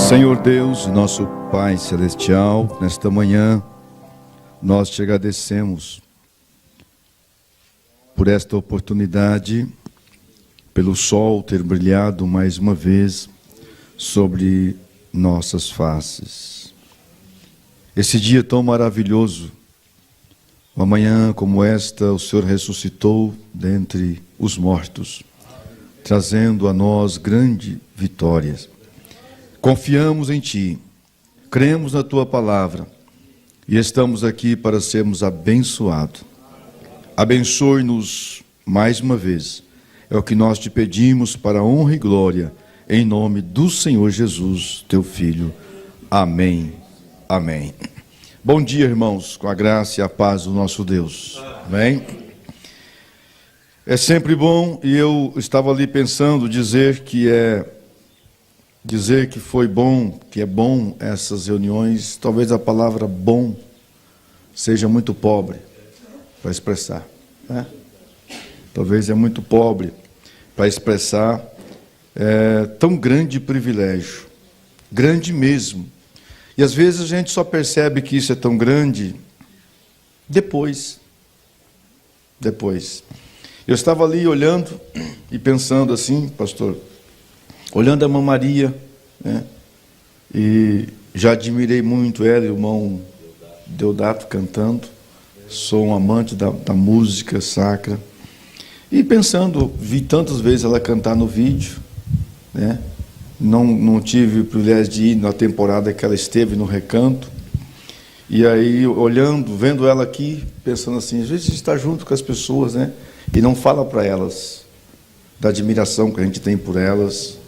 Senhor Deus, nosso Pai Celestial, nesta manhã nós te agradecemos por esta oportunidade, pelo sol ter brilhado mais uma vez sobre nossas faces. Esse dia tão maravilhoso, uma manhã como esta, o Senhor ressuscitou dentre os mortos, trazendo a nós grandes vitórias. Confiamos em Ti, cremos na Tua palavra e estamos aqui para sermos abençoados. Abençoe-nos mais uma vez. É o que nós te pedimos para a honra e glória, em nome do Senhor Jesus, Teu Filho. Amém. Amém. Bom dia, irmãos, com a graça e a paz do nosso Deus. Amém. É sempre bom, e eu estava ali pensando, dizer que foi bom, que é bom essas reuniões. Talvez a palavra bom seja muito pobre para expressar, né? Talvez é muito pobre para expressar tão grande privilégio, grande mesmo. E às vezes a gente só percebe que isso é tão grande depois. Eu estava ali olhando e pensando assim, pastor, olhando a irmã Maria, né? E já admirei muito ela e o irmão Deodato cantando. Sou um amante da música sacra. E pensando, vi tantas vezes ela cantar no vídeo, né? Não tive o privilégio de ir na temporada que ela esteve no Recanto. E aí, olhando, vendo ela aqui, pensando assim, às vezes a gente está junto com as pessoas, né? E não fala para elas da admiração que a gente tem por elas,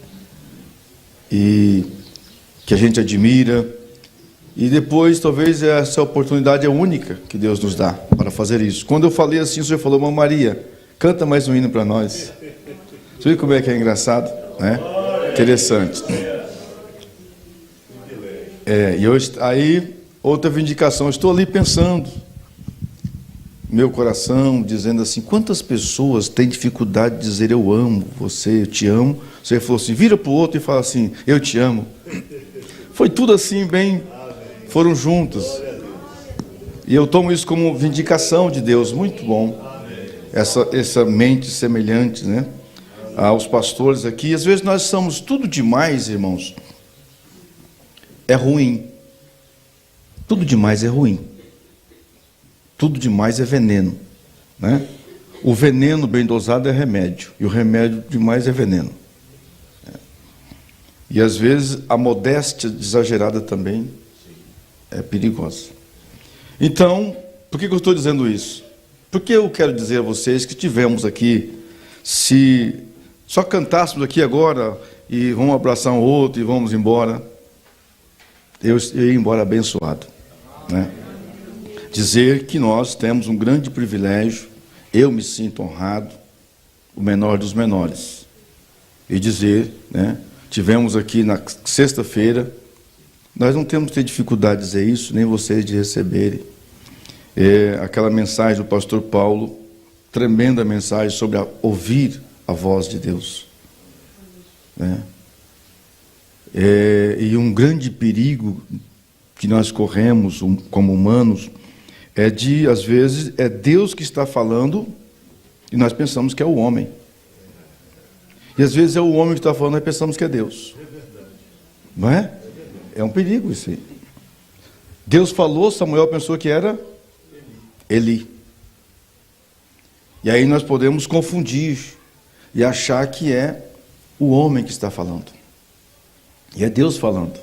e que a gente admira. E depois, talvez essa oportunidade é única que Deus nos dá para fazer isso. Quando eu falei assim, o Senhor falou, irmã Maria, canta mais um hino para nós. Você viu como é que é engraçado, né? Interessante. E hoje, aí, outra vindicação, eu estou ali pensando, meu coração, dizendo assim, quantas pessoas têm dificuldade de dizer eu amo você, eu te amo. Você falou assim, vira para o outro e fala assim, eu te amo. Foi tudo assim, bem, foram juntos. E eu tomo isso como vindicação de Deus, muito bom. Essa mente semelhante, né, aos pastores aqui. Às vezes nós somos tudo demais, irmãos. É ruim. Tudo demais é ruim. Tudo demais é veneno, né? O veneno bem dosado é remédio, e o remédio demais é veneno. E às vezes a modéstia exagerada também é perigosa. Então, por que eu estou dizendo isso? Porque eu quero dizer a vocês que tivemos aqui, se só cantássemos aqui agora, e vamos abraçar um outro e vamos embora, eu ia embora abençoado, né? Dizer que nós temos um grande privilégio, eu me sinto honrado, o menor dos menores. E dizer, né, tivemos aqui na sexta-feira, nós não temos que ter dificuldade de dizer isso, nem vocês de receberem. Aquela mensagem do pastor Paulo, tremenda mensagem sobre ouvir a voz de Deus, né? E um grande perigo que nós corremos como humanos, às vezes, é Deus que está falando e nós pensamos que é o homem. E às vezes é o homem que está falando e nós pensamos que é Deus. Não é? É um perigo isso aí. Deus falou, Samuel pensou que era Eli. E aí nós podemos confundir e achar que é o homem que está falando. E é Deus falando.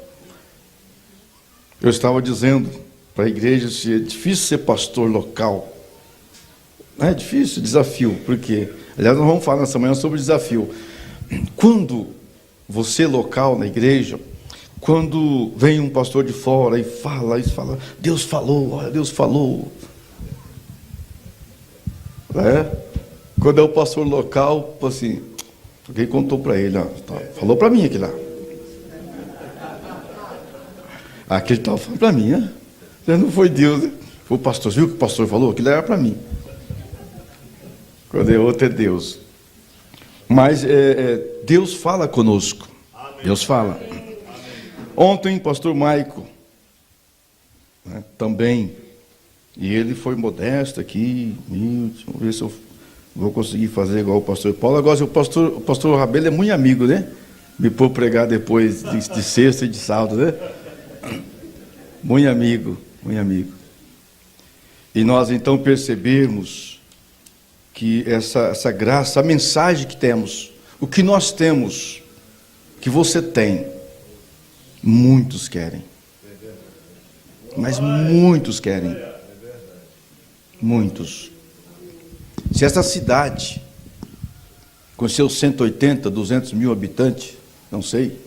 Eu estava dizendo para a igreja se é difícil ser pastor local. Não é difícil, desafio. Por quê? Aliás, nós vamos falar nessa manhã sobre desafio. Quando você local na igreja, quando vem um pastor de fora e fala, Deus falou, olha, Deus falou. Quando é o pastor local, assim, alguém contou para ele, ó, falou para mim aqui lá. Aquele estava falando para mim, né? Não foi Deus, né? Foi o pastor, viu o que o pastor falou? Aquilo era para mim. Quando é outro, é Deus. Mas Deus fala conosco. Deus fala. Ontem, pastor Maico, né, também, e ele foi modesto aqui, vamos ver se eu vou conseguir fazer igual o pastor Paulo. Agora, o pastor Rabelo é muito amigo, né? Me pôr pregar depois de sexta e de sábado, né? Muito amigo, muito amigo. E nós então percebemos que essa graça, a mensagem que temos, o que nós temos, que você tem, muitos querem. Mas muitos querem. Muitos. Se essa cidade, com seus 180, 200 mil habitantes, não sei,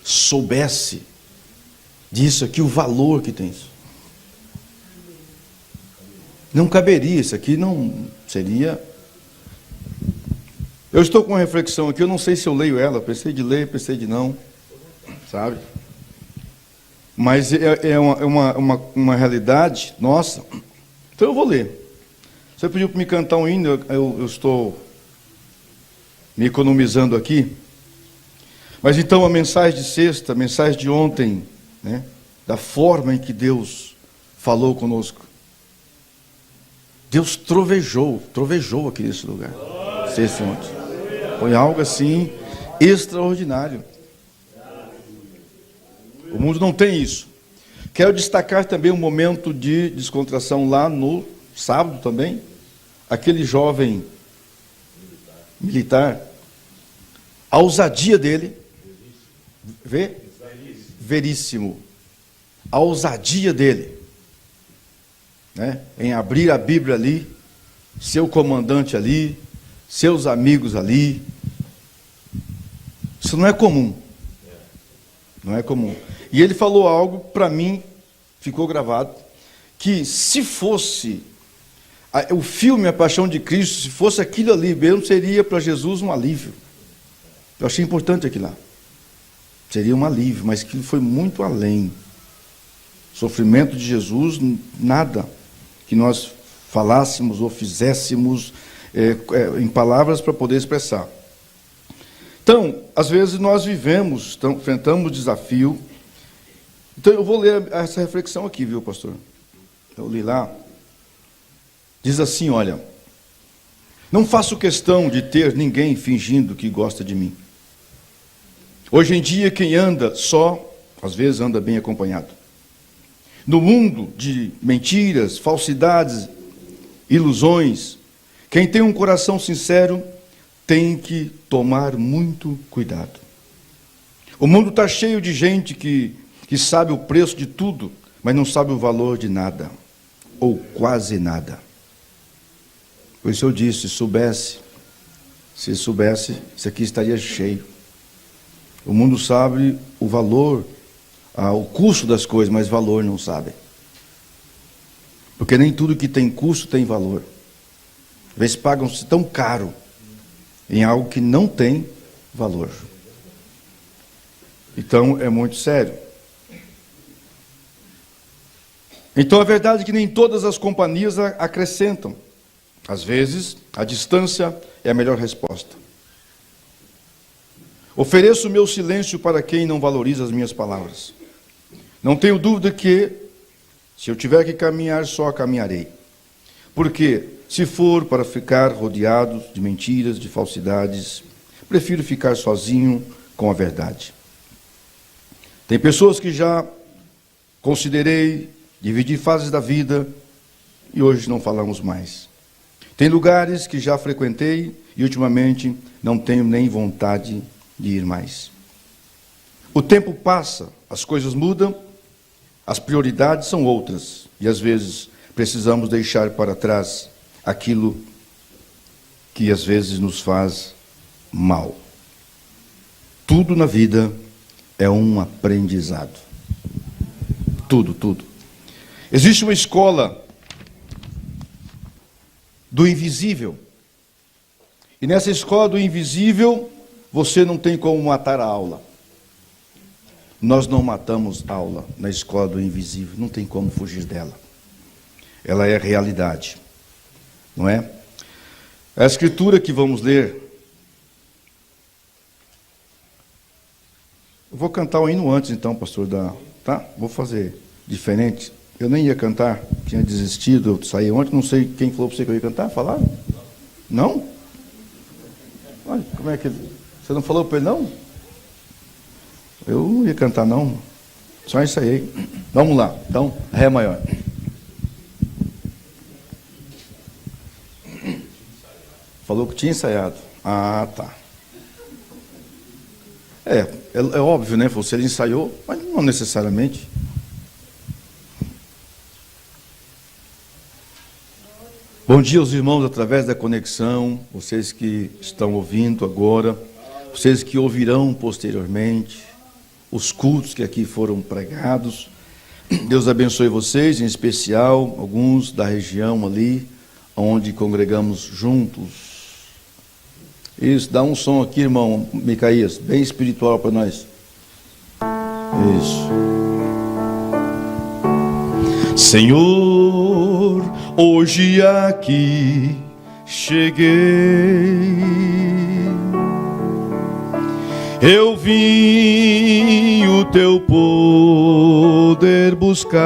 soubesse disso aqui, o valor que tem isso, não caberia, isso aqui não seria. Eu estou com uma reflexão aqui, eu não sei se eu leio ela, pensei de ler, pensei de não, sabe? Mas é uma realidade nossa, então eu vou ler. Você pediu para me cantar um hino, eu estou me economizando aqui. Mas então a mensagem de sexta, a mensagem de ontem, né, da forma em que Deus falou conosco. Deus trovejou aqui nesse lugar. Sexta ontem. Foi algo assim extraordinário. O mundo não tem isso. Quero destacar também um momento de descontração lá no sábado também. Aquele jovem militar, a ousadia dele, veríssimo. A ousadia dele, né, em abrir a Bíblia ali, seu comandante ali, seus amigos ali. Isso não é comum. Não é comum. E ele falou algo, para mim, ficou gravado, que se fosse o filme A Paixão de Cristo, se fosse aquilo ali mesmo, seria para Jesus um alívio. Eu achei importante aquilo lá. Seria um alívio, mas aquilo foi muito além. O sofrimento de Jesus, nada que nós falássemos ou fizéssemos em palavras para poder expressar. Então, às vezes nós vivemos, enfrentamos desafio. Então eu vou ler essa reflexão aqui, viu, pastor? Eu li lá. Diz assim, olha: não faço questão de ter ninguém fingindo que gosta de mim. Hoje em dia, quem anda só, às vezes anda bem acompanhado. No mundo de mentiras, falsidades, ilusões, quem tem um coração sincero tem que tomar muito cuidado. O mundo está cheio de gente que sabe o preço de tudo, mas não sabe o valor de nada, ou quase nada. Por isso eu disse, se soubesse, isso aqui estaria cheio. O mundo sabe o valor, o custo das coisas, mas valor não sabe. Porque nem tudo que tem custo tem valor. Às vezes pagam-se tão caro em algo que não tem valor. Então é muito sério. Então a verdade é que nem todas as companhias acrescentam. Às vezes, a distância é a melhor resposta. Ofereço o meu silêncio para quem não valoriza as minhas palavras. Não tenho dúvida que, se eu tiver que caminhar, só caminharei. Porque, se for para ficar rodeado de mentiras, de falsidades, prefiro ficar sozinho com a verdade. Tem pessoas que já considerei dividir fases da vida e hoje não falamos mais. Tem lugares que já frequentei e ultimamente não tenho nem vontade de ir mais. O tempo passa, as coisas mudam As prioridades são outras, e às vezes precisamos deixar para trás aquilo que às vezes nos faz mal. Tudo na vida é um aprendizado. Tudo. Existe uma escola do invisível. E nessa escola do invisível, você não tem como matar a aula. Nós não matamos aula na escola do invisível, não tem como fugir dela. Ela é realidade, não é? A escritura que vamos ler, eu vou cantar o hino antes então, pastor, tá? Vou fazer diferente. Eu nem ia cantar, tinha desistido, eu saí ontem, não sei quem falou para você que eu ia cantar, falaram? Não? Olha, como é que você não falou para ele não? Eu não ia cantar não, só ensaiei. Vamos lá, então, Ré maior. Falou que tinha ensaiado. Ah, tá. É óbvio, né? Você ensaiou, mas não necessariamente. Bom dia aos irmãos através da conexão, vocês que estão ouvindo agora, vocês que ouvirão posteriormente, os cultos que aqui foram pregados. Deus abençoe vocês, em especial alguns da região ali, onde congregamos juntos. Isso, dá um som aqui, irmão Micaías, bem espiritual para nós. Isso. Senhor, hoje aqui cheguei, eu vim o teu poder buscar,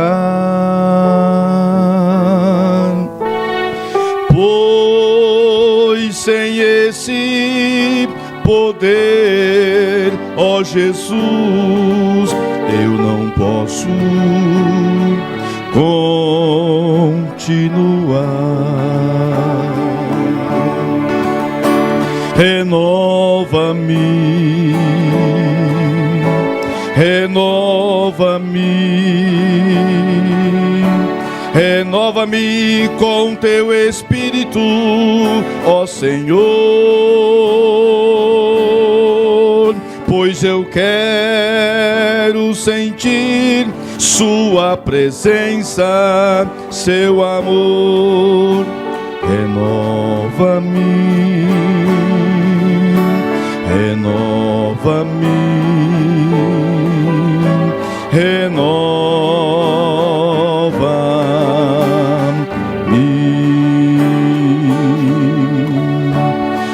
pois sem esse poder, ó Jesus, eu não posso continuar. Renova-me, renova-me com teu Espírito, ó Senhor, pois eu quero sentir sua presença, seu amor. Renova-me,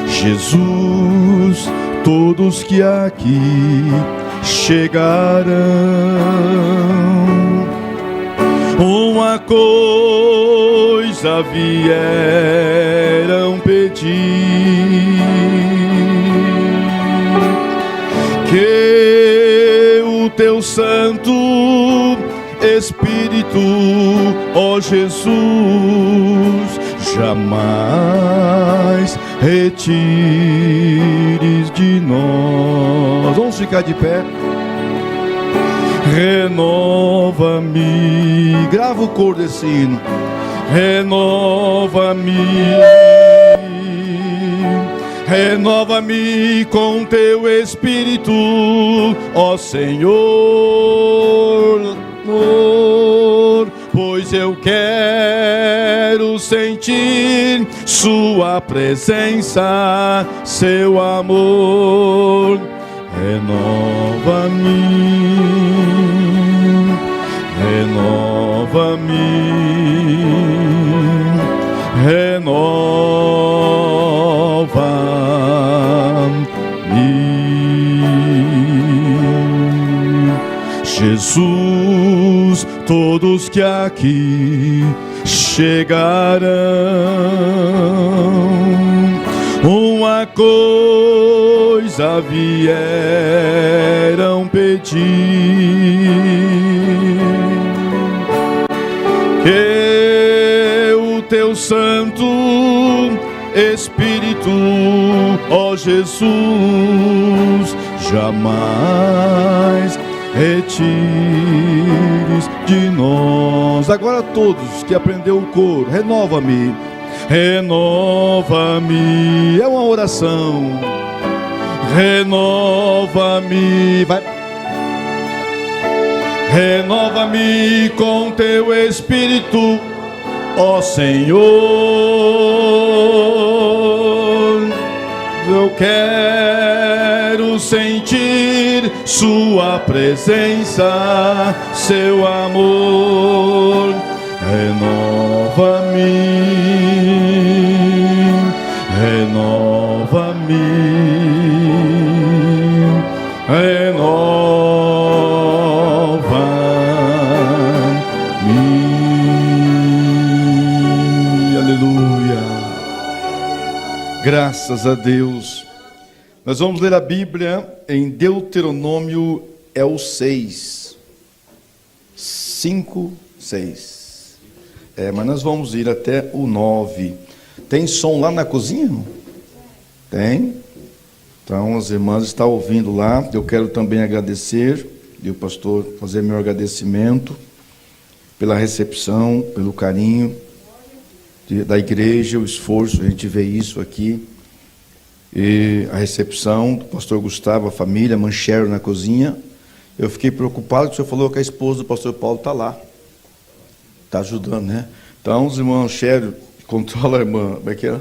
Jesus, todos que aqui chegarão, uma coisa vieram pedir, que o teu Santo Espírito, ó Jesus, jamais retires de nós. Vamos ficar de pé. Renova-me, grava o coro desse hino. Renova-me com teu Espírito, ó Senhor, pois eu quero sentir sua presença, seu amor. Renova-me, Jesus, todos que aqui chegarão, uma coisa vieram pedir, que o teu Santo Espírito, ó Jesus, jamais retires de nós. Agora todos que aprendeu o coro, renova-me, renova-me. É uma oração. Renova-me, vai. Renova-me com teu Espírito, ó Senhor. Eu quero sentir sua presença, seu amor. Renova-me, renova-me, renova-me. Aleluia. Graças a Deus. Nós vamos ler a Bíblia em Deuteronômio, é o 6. 5, 6. Mas nós vamos ir até o 9. Tem som lá na cozinha? Tem? Então as irmãs estão ouvindo lá. Eu quero também agradecer, e o pastor fazer meu agradecimento pela recepção, pelo carinho da igreja, o esforço, a gente vê isso aqui. E a recepção do pastor Gustavo, a família, Manchero na cozinha. Eu fiquei preocupado que o senhor falou que a esposa do pastor Paulo está lá. Está ajudando, né? Então os irmãos Manchero, controla a irmã, como é que é?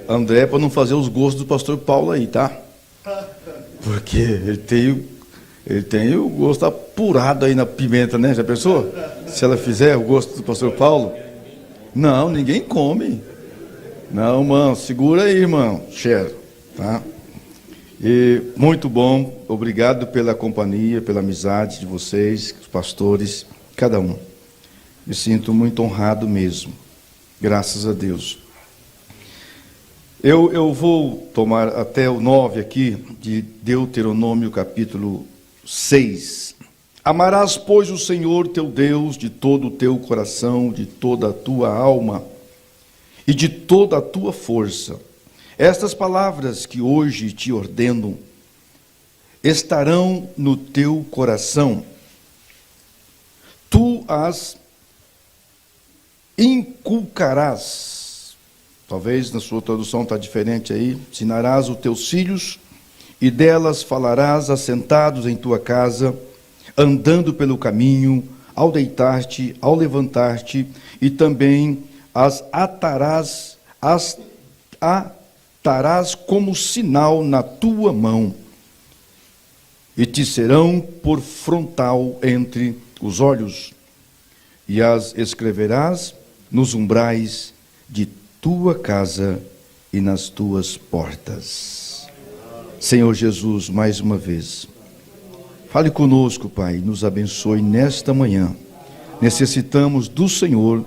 André, para não fazer os gostos do pastor Paulo aí, tá? Porque ele tem o gosto apurado aí na pimenta, né? Já pensou? Se ela fizer o gosto do pastor Paulo? Não, ninguém come. Não, irmão, segura aí, irmão, Cheiro, tá? E muito bom, obrigado pela companhia, pela amizade de vocês, os pastores, cada um. Me sinto muito honrado mesmo, graças a Deus. Eu vou tomar até o 9 aqui, de Deuteronômio capítulo 6. Amarás, pois, o Senhor teu Deus de todo o teu coração, de toda a tua alma e de toda a tua força. Estas palavras que hoje te ordeno estarão no teu coração. Tu as inculcarás. Talvez na sua tradução está diferente aí. Ensinarás os teus filhos e delas falarás assentados em tua casa, andando pelo caminho, ao deitar-te, ao levantar-te, e também as atarás como sinal na tua mão, e te serão por frontal entre os olhos, e as escreverás nos umbrais de tua casa e nas tuas portas. Senhor Jesus, mais uma vez, fale conosco, Pai, nos abençoe nesta manhã. Necessitamos do Senhor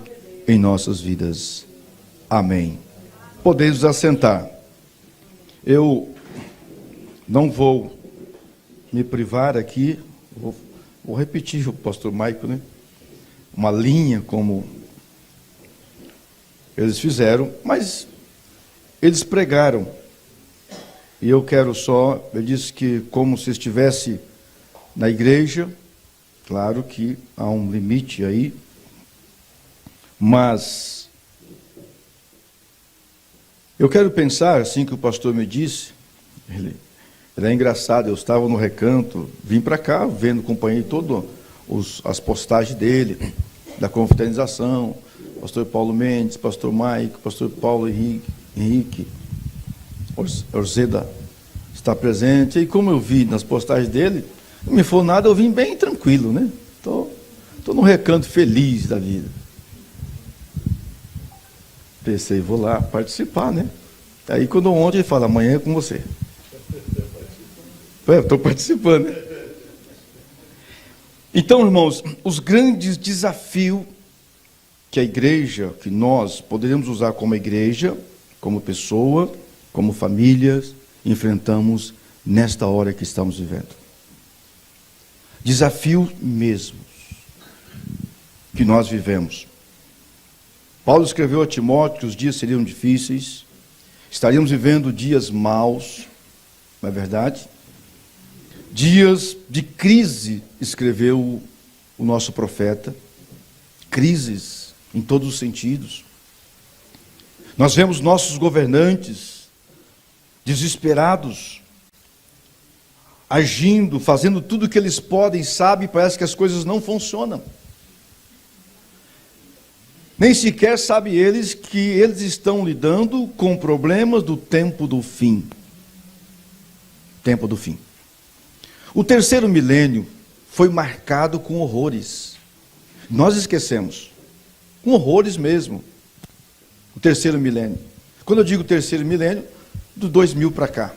em nossas vidas. Amém. Podeis assentar. Eu não vou me privar aqui, vou repetir o pastor Maico, né? Uma linha como eles fizeram, mas eles pregaram. E eu quero só, ele disse que como se estivesse na igreja, claro que há um limite aí, mas eu quero pensar, assim que o pastor me disse, ele é engraçado, eu estava no recanto, vim para cá, vendo, acompanhei todas as postagens dele, da confraternização, pastor Paulo Mendes, pastor Maico, pastor Paulo Henrique, Orzeda está presente, e como eu vi nas postagens dele, não me for nada, eu vim bem tranquilo, né? Estou num recanto feliz da vida. Pensei, vou lá participar, né? Aí quando ontem ele fala, amanhã é com você. Estou participando, né? Então, irmãos, os grandes desafios que a igreja, que nós poderemos usar como igreja, como pessoa, como famílias, enfrentamos nesta hora que estamos vivendo. Desafios mesmos que nós vivemos. Paulo escreveu a Timóteo que os dias seriam difíceis, estaríamos vivendo dias maus, não é verdade? Dias de crise, escreveu o nosso profeta. Crises em todos os sentidos. Nós vemos nossos governantes desesperados, agindo, fazendo tudo o que eles podem, sabem, parece que as coisas não funcionam. Nem sequer sabem eles que eles estão lidando com problemas do tempo do fim. Tempo do fim. O terceiro milênio foi marcado com horrores. Nós esquecemos. Com horrores mesmo. O terceiro milênio. Quando eu digo terceiro milênio, do 2000 para cá.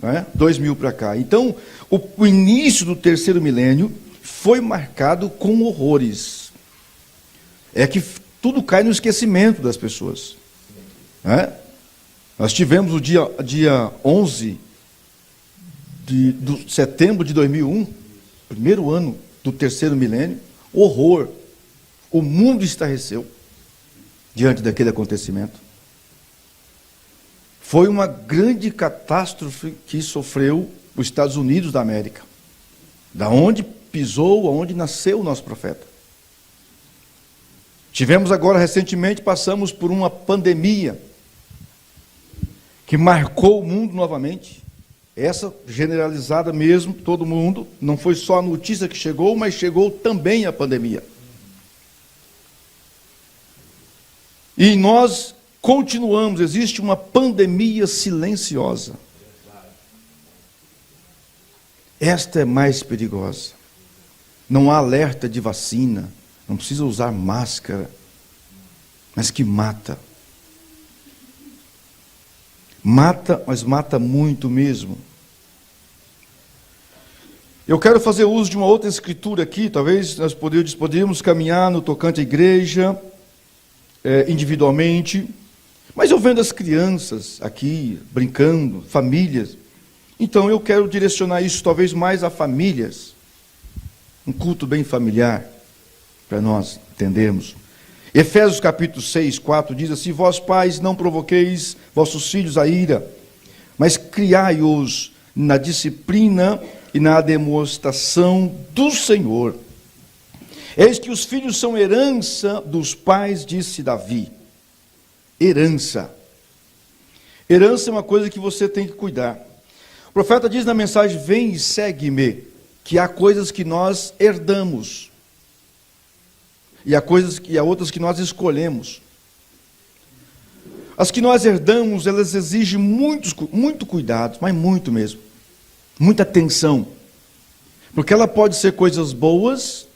Não é? 2000 para cá. Então, o início do terceiro milênio foi marcado com horrores. É que tudo cai no esquecimento das pessoas. Não é? Nós tivemos o dia 11 de setembro de 2001, primeiro ano do terceiro milênio, horror. O mundo estarreceu diante daquele acontecimento. Foi uma grande catástrofe que sofreu os Estados Unidos da América, da onde pisou, aonde nasceu o nosso profeta. Tivemos agora, recentemente, passamos por uma pandemia que marcou o mundo novamente. Essa generalizada mesmo, todo mundo, não foi só a notícia que chegou, mas chegou também a pandemia. E nós continuamos, existe uma pandemia silenciosa. Esta é mais perigosa. Não há alerta de vacina, não precisa usar máscara, mas que mata. Mata, mas mata muito mesmo. Eu quero fazer uso de uma outra escritura aqui, talvez nós poderíamos caminhar no tocante à igreja, individualmente, mas eu vendo as crianças aqui, brincando, famílias, então eu quero direcionar isso talvez mais a famílias, um culto bem familiar, para nós entendermos. Efésios capítulo 6, 4 diz assim: vós pais não provoqueis vossos filhos a ira, mas criai-os na disciplina e na demonstração do Senhor. Eis que os filhos são herança dos pais, disse Davi. Herança. Herança é uma coisa que você tem que cuidar. O profeta diz na mensagem: vem e segue-me, que há coisas que nós herdamos. E há outras que nós escolhemos. As que nós herdamos, elas exigem muito cuidado, mas muito mesmo. Muita atenção. Porque ela pode ser coisas boas,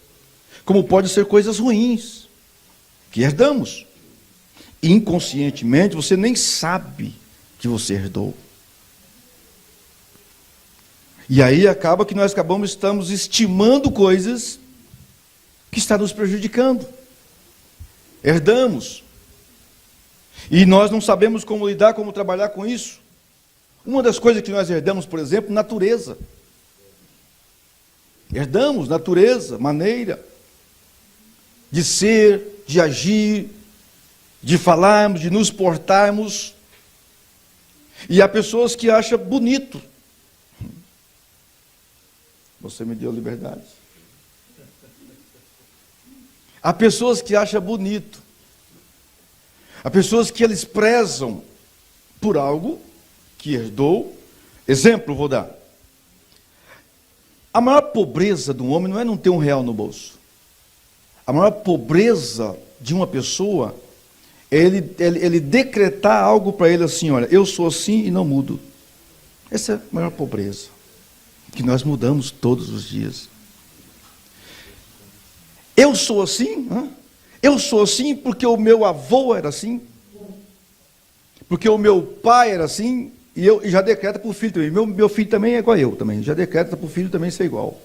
como pode ser coisas ruins, que herdamos. Inconscientemente, você nem sabe que você herdou. E aí acaba que nós estamos estimando coisas que está nos prejudicando. Herdamos. E nós não sabemos como lidar, como trabalhar com isso. Uma das coisas que nós herdamos, por exemplo, natureza. Herdamos natureza, maneira de ser, de agir, de falarmos, de nos portarmos. E há pessoas que acham bonito. Você me deu liberdade. Há pessoas que acham bonito. Há pessoas que eles prezam por algo que herdou. Exemplo, vou dar. A maior pobreza do homem não é não ter R$1 no bolso. A maior pobreza de uma pessoa é ele decretar algo para ele assim: olha, eu sou assim e não mudo. Essa é a maior pobreza, que nós mudamos todos os dias. Eu sou assim, eu sou assim porque o meu avô era assim, porque o meu pai era assim, e eu já decreta para o filho também. Meu filho também é igual a eu também, já decreta para o filho também ser igual.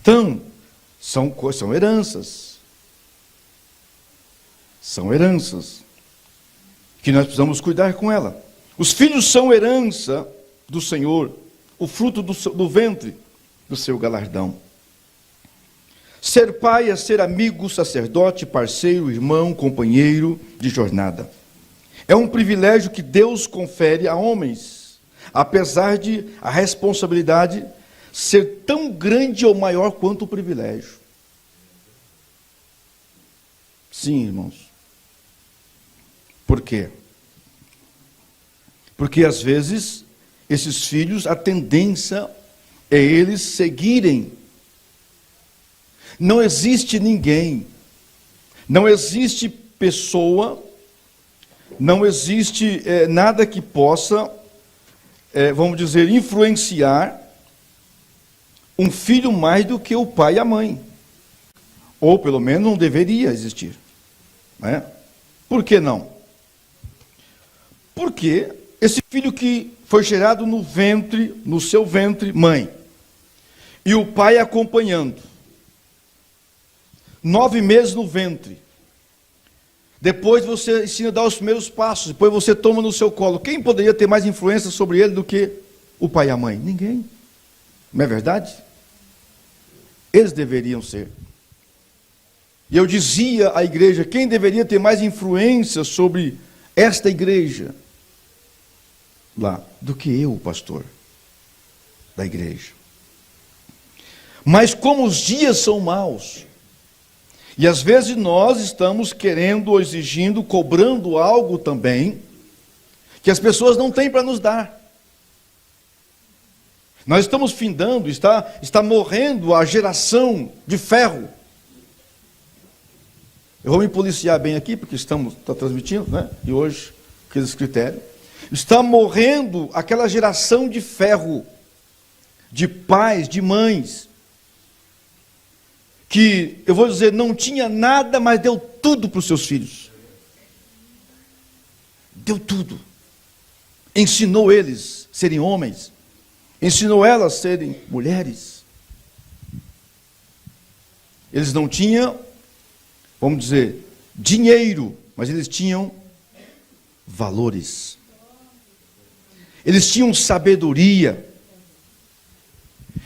Então, são heranças. São heranças que nós precisamos cuidar com ela. Os filhos são herança do Senhor, o fruto do ventre do seu galardão. Ser pai é ser amigo, sacerdote, parceiro, irmão, companheiro de jornada. É um privilégio que Deus confere a homens. apesar de a responsabilidade ser tão grande ou maior quanto o privilégio. Sim, irmãos. Por quê? Porque às vezes esses filhos, a tendência é eles seguirem. Não existe ninguém, não existe pessoa, não existe nada que possa, vamos dizer, influenciar um filho mais do que o pai e a mãe. Ou pelo menos não deveria existir. Né? Por que não? Porque esse filho que foi gerado no ventre, no seu ventre, mãe, e o pai acompanhando, 9 meses no ventre, depois você ensina a dar os primeiros passos, depois você toma no seu colo. Quem poderia ter mais influência sobre ele do que o pai e a mãe? Ninguém. Não é verdade? Eles deveriam ser. E eu dizia à igreja, quem deveria ter mais influência sobre esta igreja lá, do que eu, o pastor da igreja. Mas como os dias são maus, e às vezes nós estamos querendo, ou exigindo, cobrando algo também, que as pessoas não têm para nos dar. Nós estamos findando, está morrendo a geração de ferro. Eu vou me policiar bem aqui, porque está transmitindo, né? E hoje, aqueles critérios. Está morrendo aquela geração de ferro, de pais, de mães, que, eu vou dizer, não tinha nada, mas deu tudo para os seus filhos. Deu tudo. Ensinou eles a serem homens, ensinou elas a serem mulheres. Eles não tinham, vamos dizer, dinheiro, mas eles tinham valores. Eles tinham sabedoria.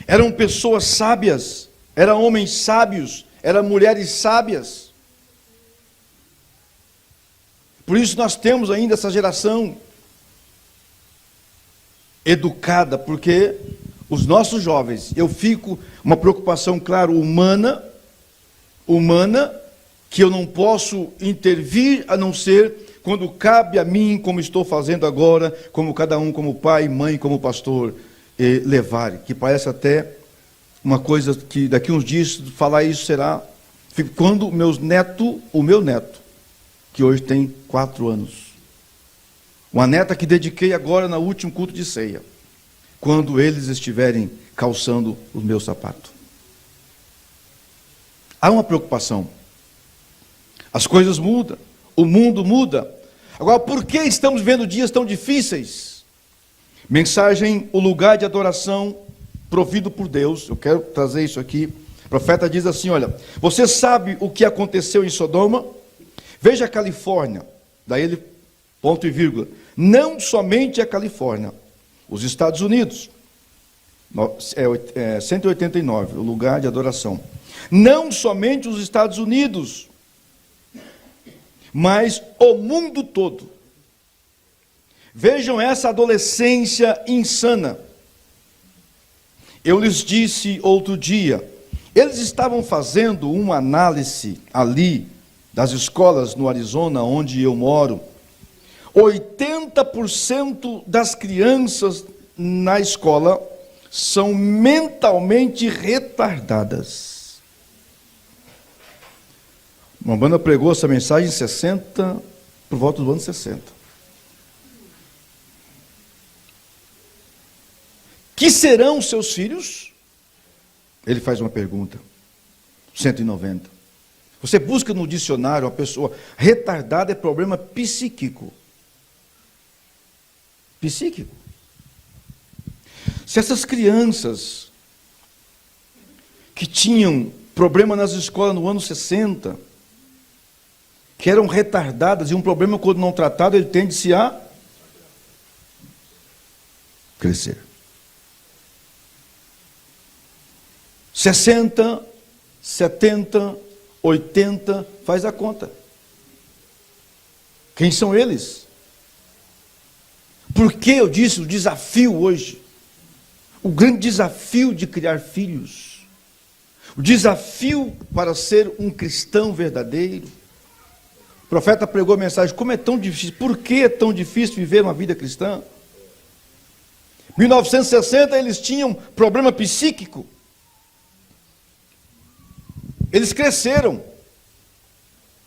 Eram pessoas sábias, eram homens sábios, eram mulheres sábias. Por isso nós temos ainda essa geração educada, porque os nossos jovens, eu fico, uma preocupação, claro, humana, que eu não posso intervir, a não ser quando cabe a mim, como estou fazendo agora, como cada um, como pai, mãe, como pastor, levar, que parece até uma coisa que daqui uns dias falar isso será, quando o meu neto, que hoje tem 4 anos, uma neta que dediquei agora no último culto de ceia, quando eles estiverem calçando o meu sapato. Há uma preocupação. As coisas mudam, o mundo muda. Agora, por que estamos vendo dias tão difíceis? Mensagem, o lugar de adoração provido por Deus. Eu quero trazer isso aqui. O profeta diz assim, olha, você sabe o que aconteceu em Sodoma? Veja a Califórnia. Daí ele, ponto e vírgula. Não somente a Califórnia, os Estados Unidos. 189, o lugar de adoração. Não somente os Estados Unidos, mas o mundo todo. Vejam essa adolescência insana. Eu lhes disse outro dia, eles estavam fazendo uma análise ali das escolas no Arizona, onde eu moro. 80% das crianças na escola são mentalmente retardadas. Uma banda pregou essa mensagem em 60, por volta do ano 60. Que serão seus filhos? Ele faz uma pergunta. 190. Você busca no dicionário uma pessoa retardada é problema psíquico. Psíquico. Se essas crianças que tinham problema nas escolas no ano 60, que eram retardadas, e um problema quando não tratado, ele tende-se a crescer. 60, 70, 80, faz a conta. Quem são eles? Por que eu disse o desafio hoje? O grande desafio de criar filhos. O desafio para ser um cristão verdadeiro. O profeta pregou a mensagem, como é tão difícil, por que é tão difícil viver uma vida cristã? Em 1960 eles tinham problema psíquico. Eles cresceram.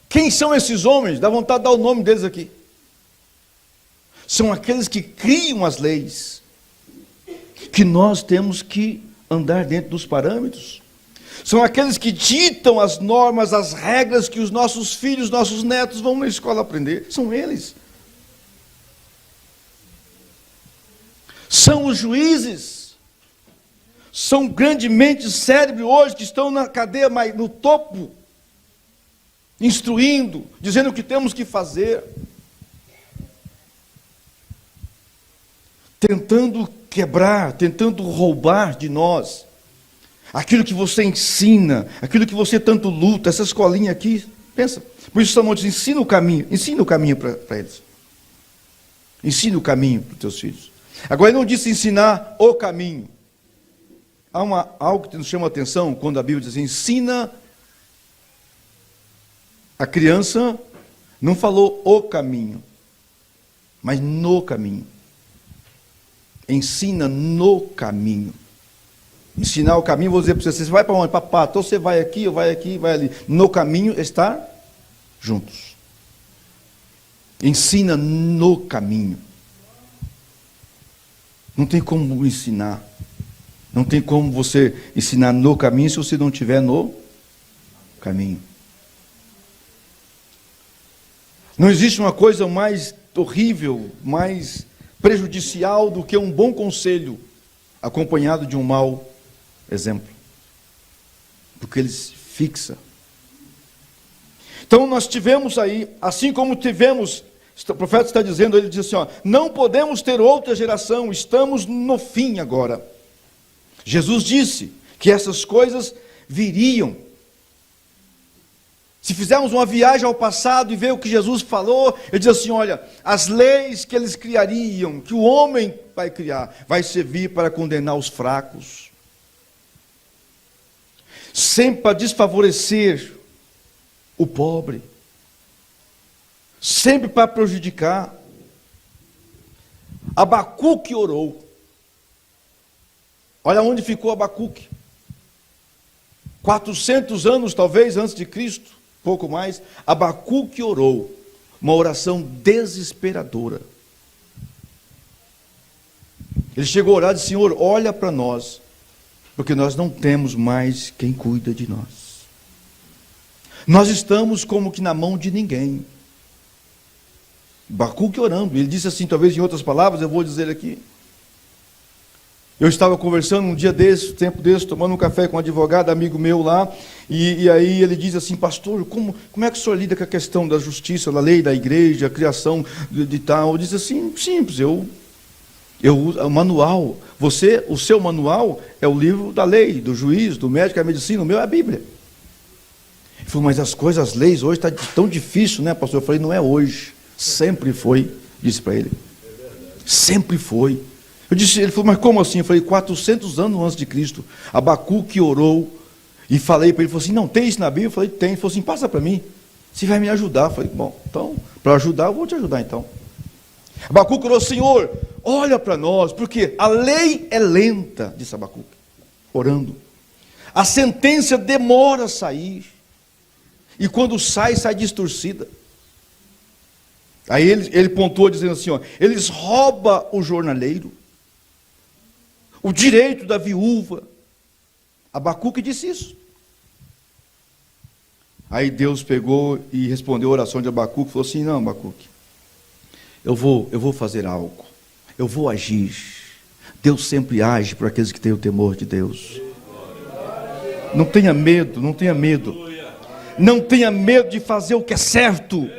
Quem são esses homens? Dá vontade de dar o nome deles aqui. São aqueles que criam as leis, que nós temos que andar dentro dos parâmetros. São aqueles que ditam as normas, as regras que os nossos filhos, nossos netos vão na escola aprender. São eles. São os juízes. São grandemente cérebros hoje que estão na cadeia, no topo, instruindo, dizendo o que temos que fazer. Tentando quebrar, tentando roubar de nós aquilo que você ensina, aquilo que você tanto luta, essa escolinha aqui, pensa. Por isso Salomão diz, ensina o caminho para eles. Ensina o caminho para os teus filhos. Agora ele não disse ensinar o caminho. Há algo que nos chama a atenção quando a Bíblia diz assim, ensina a criança, não falou o caminho, mas no caminho. Ensina no caminho. Ensinar o caminho, vou dizer para você vai para onde? Papá, então você vai aqui, vai ali. No caminho estar juntos. Ensina no caminho. Não tem como ensinar. Não tem como você ensinar no caminho se você não estiver no caminho. Não existe uma coisa mais horrível, mais prejudicial do que um bom conselho acompanhado de um mau exemplo. Porque ele fixa. Então nós tivemos aí, assim como tivemos, o profeta está dizendo, ele diz assim, ó, não podemos ter outra geração, estamos no fim agora. Jesus disse que essas coisas viriam. Se fizermos uma viagem ao passado e ver o que Jesus falou, ele diz assim, olha, as leis que eles criariam, que o homem vai criar, vai servir para condenar os fracos. Sempre para desfavorecer o pobre. Sempre para prejudicar. Abacuque orou. Olha onde ficou Abacuque. 400 anos talvez antes de Cristo. Pouco mais, Abacuque orou, uma oração desesperadora. Ele chegou a orar e disse, Senhor, olha para nós, porque nós não temos mais quem cuida de nós. Nós estamos como que na mão de ninguém. Abacuque orando, ele disse assim, talvez em outras palavras, eu vou dizer aqui. Eu estava conversando um dia desse, tempo desse, tomando um café com um advogado, amigo meu lá, e aí ele diz assim, pastor, como é que o senhor lida com a questão da justiça, da lei da igreja, a criação de tal? Eu disse assim, simples, o manual, o seu manual é o livro da lei, do juiz, do médico, da medicina, o meu é a Bíblia. Ele falou, mas as coisas, as leis hoje está tão difícil, né, pastor? Eu falei, não é hoje, sempre foi, disse para ele. Sempre foi. Ele falou, mas como assim? Eu falei, 400 anos antes de Cristo, Abacuque orou, e falei para ele, falou assim, não, tem isso na Bíblia? Eu falei, tem. Ele falou assim, passa para mim, você vai me ajudar. Eu falei, bom, então, para ajudar, eu vou te ajudar então. Abacuque orou, Senhor, olha para nós, porque a lei é lenta, disse Abacuque, orando. A sentença demora a sair, e quando sai distorcida. Aí ele pontuou dizendo assim, ó, eles roubam o jornaleiro, o direito da viúva. Abacuque disse isso. Aí Deus pegou e respondeu a oração de Abacuque, falou assim, não, Abacuque, eu vou fazer algo, eu vou agir. Deus sempre age para aqueles que têm o temor de Deus. Não tenha medo, não tenha medo. Não tenha medo de fazer o que é certo.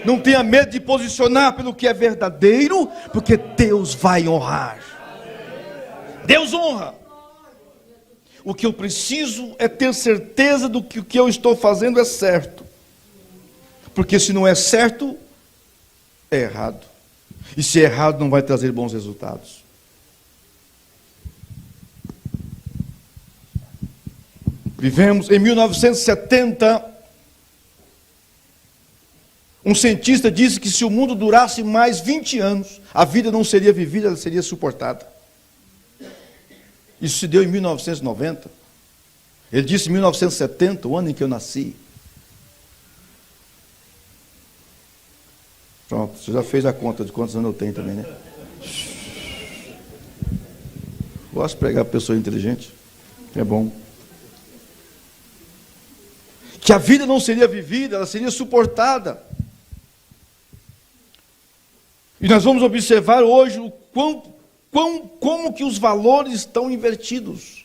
Não tenha medo de posicionar pelo que é verdadeiro, porque Deus vai honrar. Deus honra. O que eu preciso é ter certeza do que o que eu estou fazendo é certo. Porque se não é certo, é errado. E se é errado, não vai trazer bons resultados. Vivemos em 1970. Um cientista disse que se o mundo durasse mais 20 anos, a vida não seria vivida, ela seria suportada. Isso se deu em 1990. Ele disse em 1970, o ano em que eu nasci. Pronto, você já fez a conta de quantos anos eu tenho também, né? Gosto de pregar para pessoa inteligente. É bom. Que a vida não seria vivida, ela seria suportada. E nós vamos observar hoje o como que os valores estão invertidos.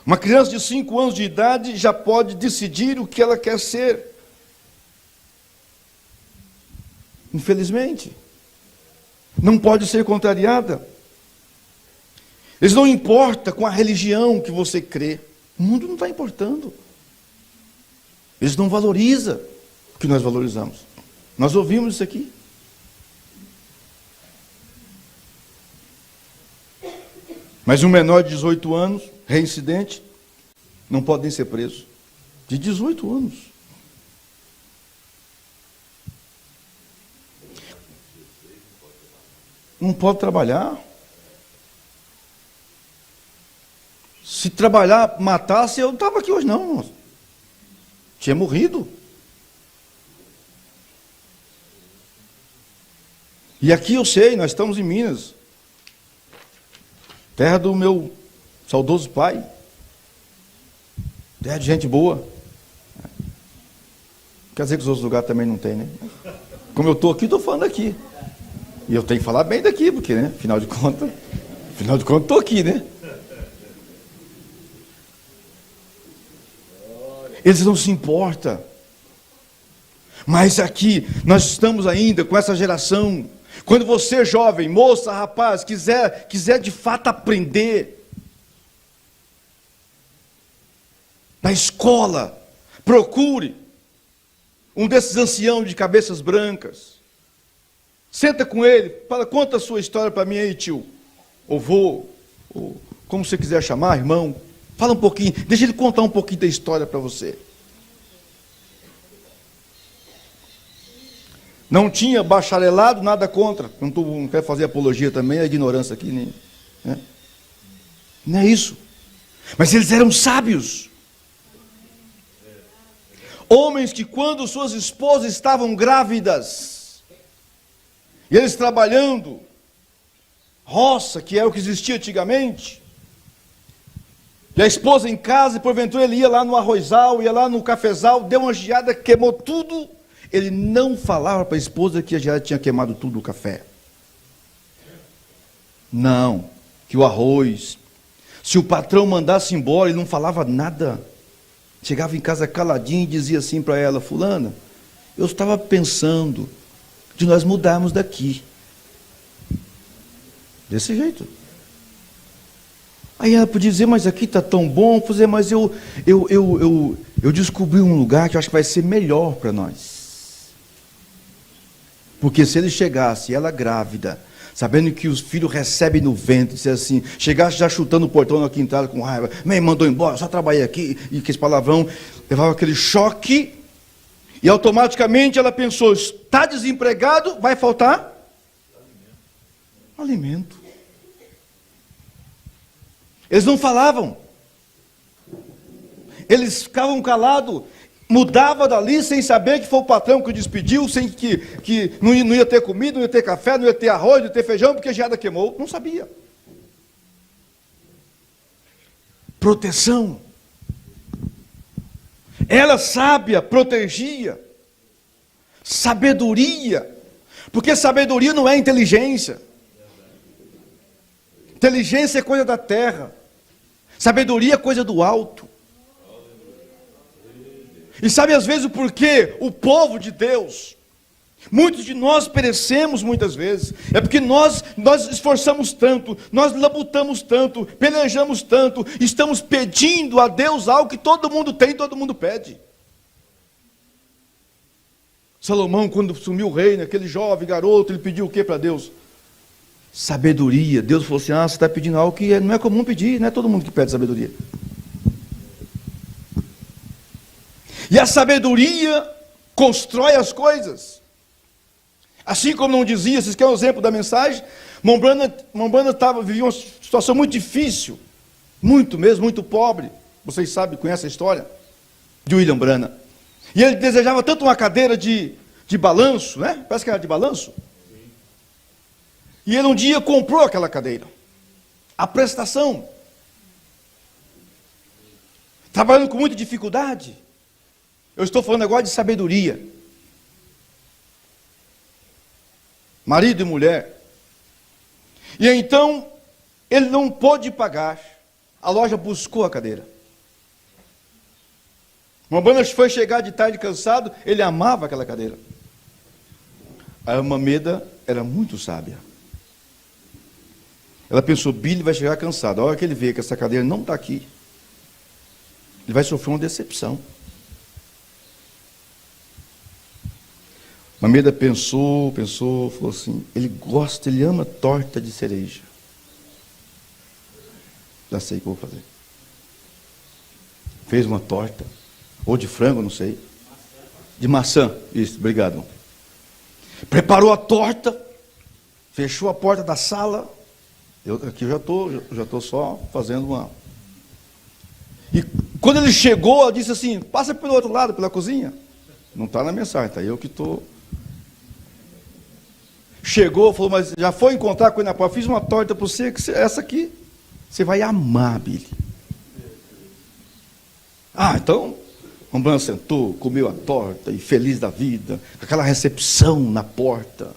Uma criança de 5 anos de idade já pode decidir o que ela quer ser. Infelizmente. Não pode ser contrariada. Eles não importam com a religião que você crê. O mundo não está importando. Eles não valorizam o que nós valorizamos. Nós ouvimos isso aqui. Mas um menor de 18 anos, reincidente, não pode nem ser preso. De 18 anos. Não pode trabalhar. Se trabalhar, matasse, eu não estava aqui hoje não, irmãos. Tinha morrido. E aqui eu sei, nós estamos em Minas, terra do meu saudoso pai, terra de gente boa. Quer dizer que os outros lugares também não tem, né? Como eu estou aqui, estou falando aqui. E eu tenho que falar bem daqui, porque, né? Afinal de contas, estou aqui, né? Eles não se importam. Mas aqui, nós estamos ainda com essa geração. Quando você, jovem, moça, rapaz, quiser de fato aprender, na escola, procure um desses anciãos de cabeças brancas. Senta com ele, fala, conta a sua história para mim aí, tio. Ou vô, ou como você quiser chamar, irmão. Fala um pouquinho, deixa ele contar um pouquinho da história para você. Não tinha bacharelado, nada contra. Não quero fazer apologia também, a ignorância aqui. Né? Não é isso. Mas eles eram sábios. Homens que quando suas esposas estavam grávidas, e eles trabalhando, roça, que era o que existia antigamente, e a esposa em casa, e porventura ele ia lá no arrozal, ia lá no cafezal, deu uma geada, queimou tudo. Ele não falava para a esposa que a geada tinha queimado tudo o café. Não, que o arroz. Se o patrão mandasse embora, ele não falava nada. Chegava em casa caladinho e dizia assim para ela, fulana, eu estava pensando de nós mudarmos daqui. Desse jeito. Aí ela podia dizer, mas aqui está tão bom, mas eu descobri um lugar que eu acho que vai ser melhor para nós. Porque se ele chegasse, ela grávida, sabendo que os filhos recebem no ventre, se assim, chegasse já chutando o portão na quintal com raiva, mãe mandou embora, só trabalhei aqui, e que esse palavrão, levava aquele choque, e automaticamente ela pensou, está desempregado, vai faltar? Alimento. Eles não falavam. Eles ficavam calados. Mudava dali sem saber que foi o patrão que o despediu, sem que não ia ter comida, não ia ter café, não ia ter arroz, não ia ter feijão, porque a geada queimou. Não sabia. Proteção. Ela sábia, protegia. Sabedoria. Porque sabedoria não é inteligência. Inteligência é coisa da terra. Sabedoria é coisa do alto. E sabe às vezes o porquê? O povo de Deus, muitos de nós perecemos muitas vezes, é porque nós esforçamos tanto, nós labutamos tanto, pelejamos tanto, estamos pedindo a Deus algo que todo mundo tem, todo mundo pede. Salomão, quando assumiu o reino, aquele jovem garoto, ele pediu o que para Deus? Sabedoria. Deus falou assim, você está pedindo algo que não é comum pedir, não é todo mundo que pede sabedoria. E a sabedoria constrói as coisas. Assim como não dizia, vocês querem um exemplo da mensagem? Mombrana vivia uma situação muito difícil, muito mesmo, muito pobre. Vocês sabem, conhecem a história de William Branham. E ele desejava tanto uma cadeira de balanço, né? Parece que era de balanço. E ele um dia comprou aquela cadeira. A prestação. Trabalhando com muita dificuldade. Eu estou falando agora de sabedoria. Marido e mulher. E então, ele não pôde pagar. A loja buscou a cadeira. Mombrana foi chegar de tarde cansado, ele amava aquela cadeira. A irmã Meda era muito sábia. Ela pensou, Billy vai chegar cansado. A hora que ele vê que essa cadeira não está aqui, ele vai sofrer uma decepção. Mameda pensou, falou assim, ele ama torta de cereja. Já sei o que eu vou fazer. Fez uma torta, ou de frango, não sei. De maçã, isso, obrigado, irmão. Preparou a torta, fechou a porta da sala. Aqui eu já estou só fazendo uma... E quando ele chegou, ela disse assim, passa pelo outro lado, pela cozinha. Não está na mensagem, está eu que estou... Chegou, falou, mas já foi encontrar com ele na porta, fiz uma torta para você, essa aqui, você vai amar, Billy. Então, Mombrana sentou, comeu a torta, e feliz da vida, com aquela recepção na porta.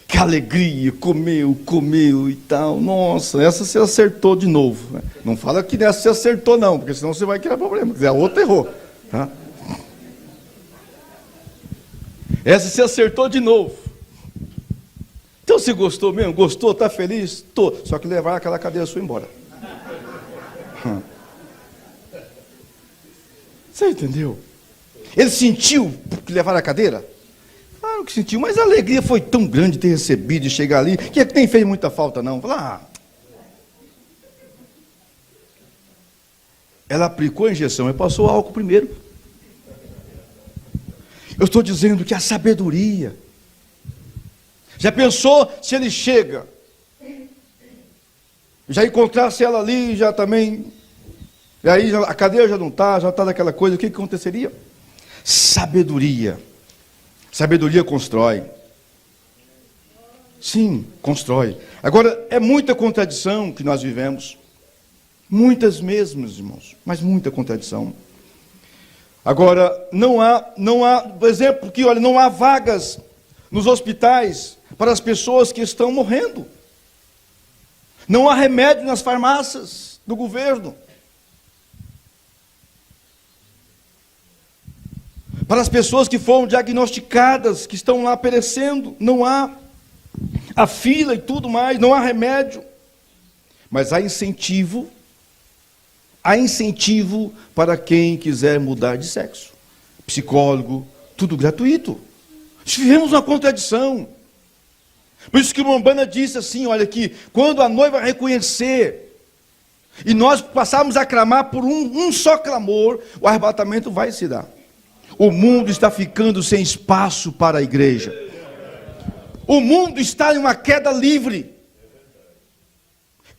Que alegria, comeu e tal. Nossa, essa você acertou de novo. Né? Não fala que nessa você acertou não, porque senão você vai criar problema, a outra errou. Tá? Essa você acertou de novo. Então você gostou mesmo? Gostou? Está feliz? Estou. Só que levar aquela cadeira sua embora. Você entendeu? Ele sentiu que levaram a cadeira? Claro que sentiu, mas a alegria foi tão grande ter recebido e chegar ali, que é que nem fez muita falta não. Ela aplicou a injeção e passou álcool primeiro. Eu estou dizendo que a sabedoria. Já pensou se ele chega? Já encontrasse ela ali, já também... E aí a cadeira já não está, já está daquela coisa, o que aconteceria? Sabedoria. Sabedoria constrói. Sim, constrói. Agora, é muita contradição que nós vivemos. Muitas mesmo, irmãos, mas muita contradição. Agora, não há, por exemplo, que olha, não há vagas nos hospitais para as pessoas que estão morrendo. Não há remédio nas farmácias do governo. Para as pessoas que foram diagnosticadas, que estão lá perecendo, não há a fila e tudo mais, não há remédio. Mas há incentivo para quem quiser mudar de sexo. Psicólogo, tudo gratuito. Vivemos uma contradição. Por isso que o Mombrana disse assim, olha aqui, quando a noiva reconhecer, e nós passarmos a clamar por um só clamor, o arrebatamento vai se dar. O mundo está ficando sem espaço para a igreja. O mundo está em uma queda livre.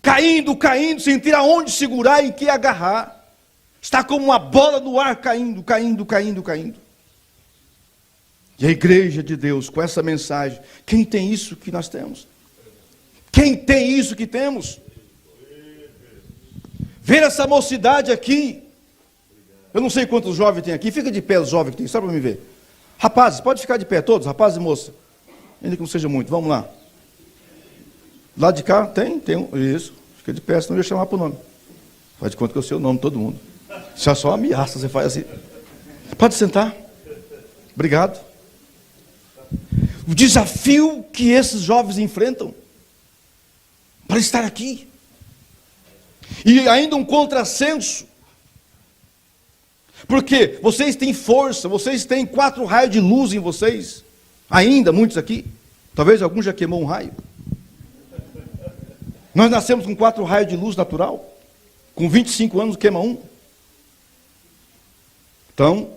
Caindo, sem ter aonde segurar e em que agarrar. Está como uma bola no ar caindo. E a igreja de Deus, com essa mensagem, quem tem isso que nós temos? Quem tem isso que temos? Ver essa mocidade aqui. Eu não sei quantos jovens tem aqui. Fica de pé os jovens que tem, só para me ver. Rapazes, pode ficar de pé todos, rapazes e moça. Ainda que não seja muito, vamos lá. Lá de cá, tem isso. Fica de pé, senão eu ia chamar para o nome. Faz de conta que eu sei o nome de todo mundo. Isso é só ameaça, você faz assim. Pode sentar. Obrigado. O desafio que esses jovens enfrentam para estar aqui. E ainda um contrassenso. Porque vocês têm força, vocês têm 4 raios de luz em vocês. Ainda, muitos aqui. Talvez algum já queimou um raio. Nós nascemos com 4 raios de luz natural. Com 25 anos queima um. Então,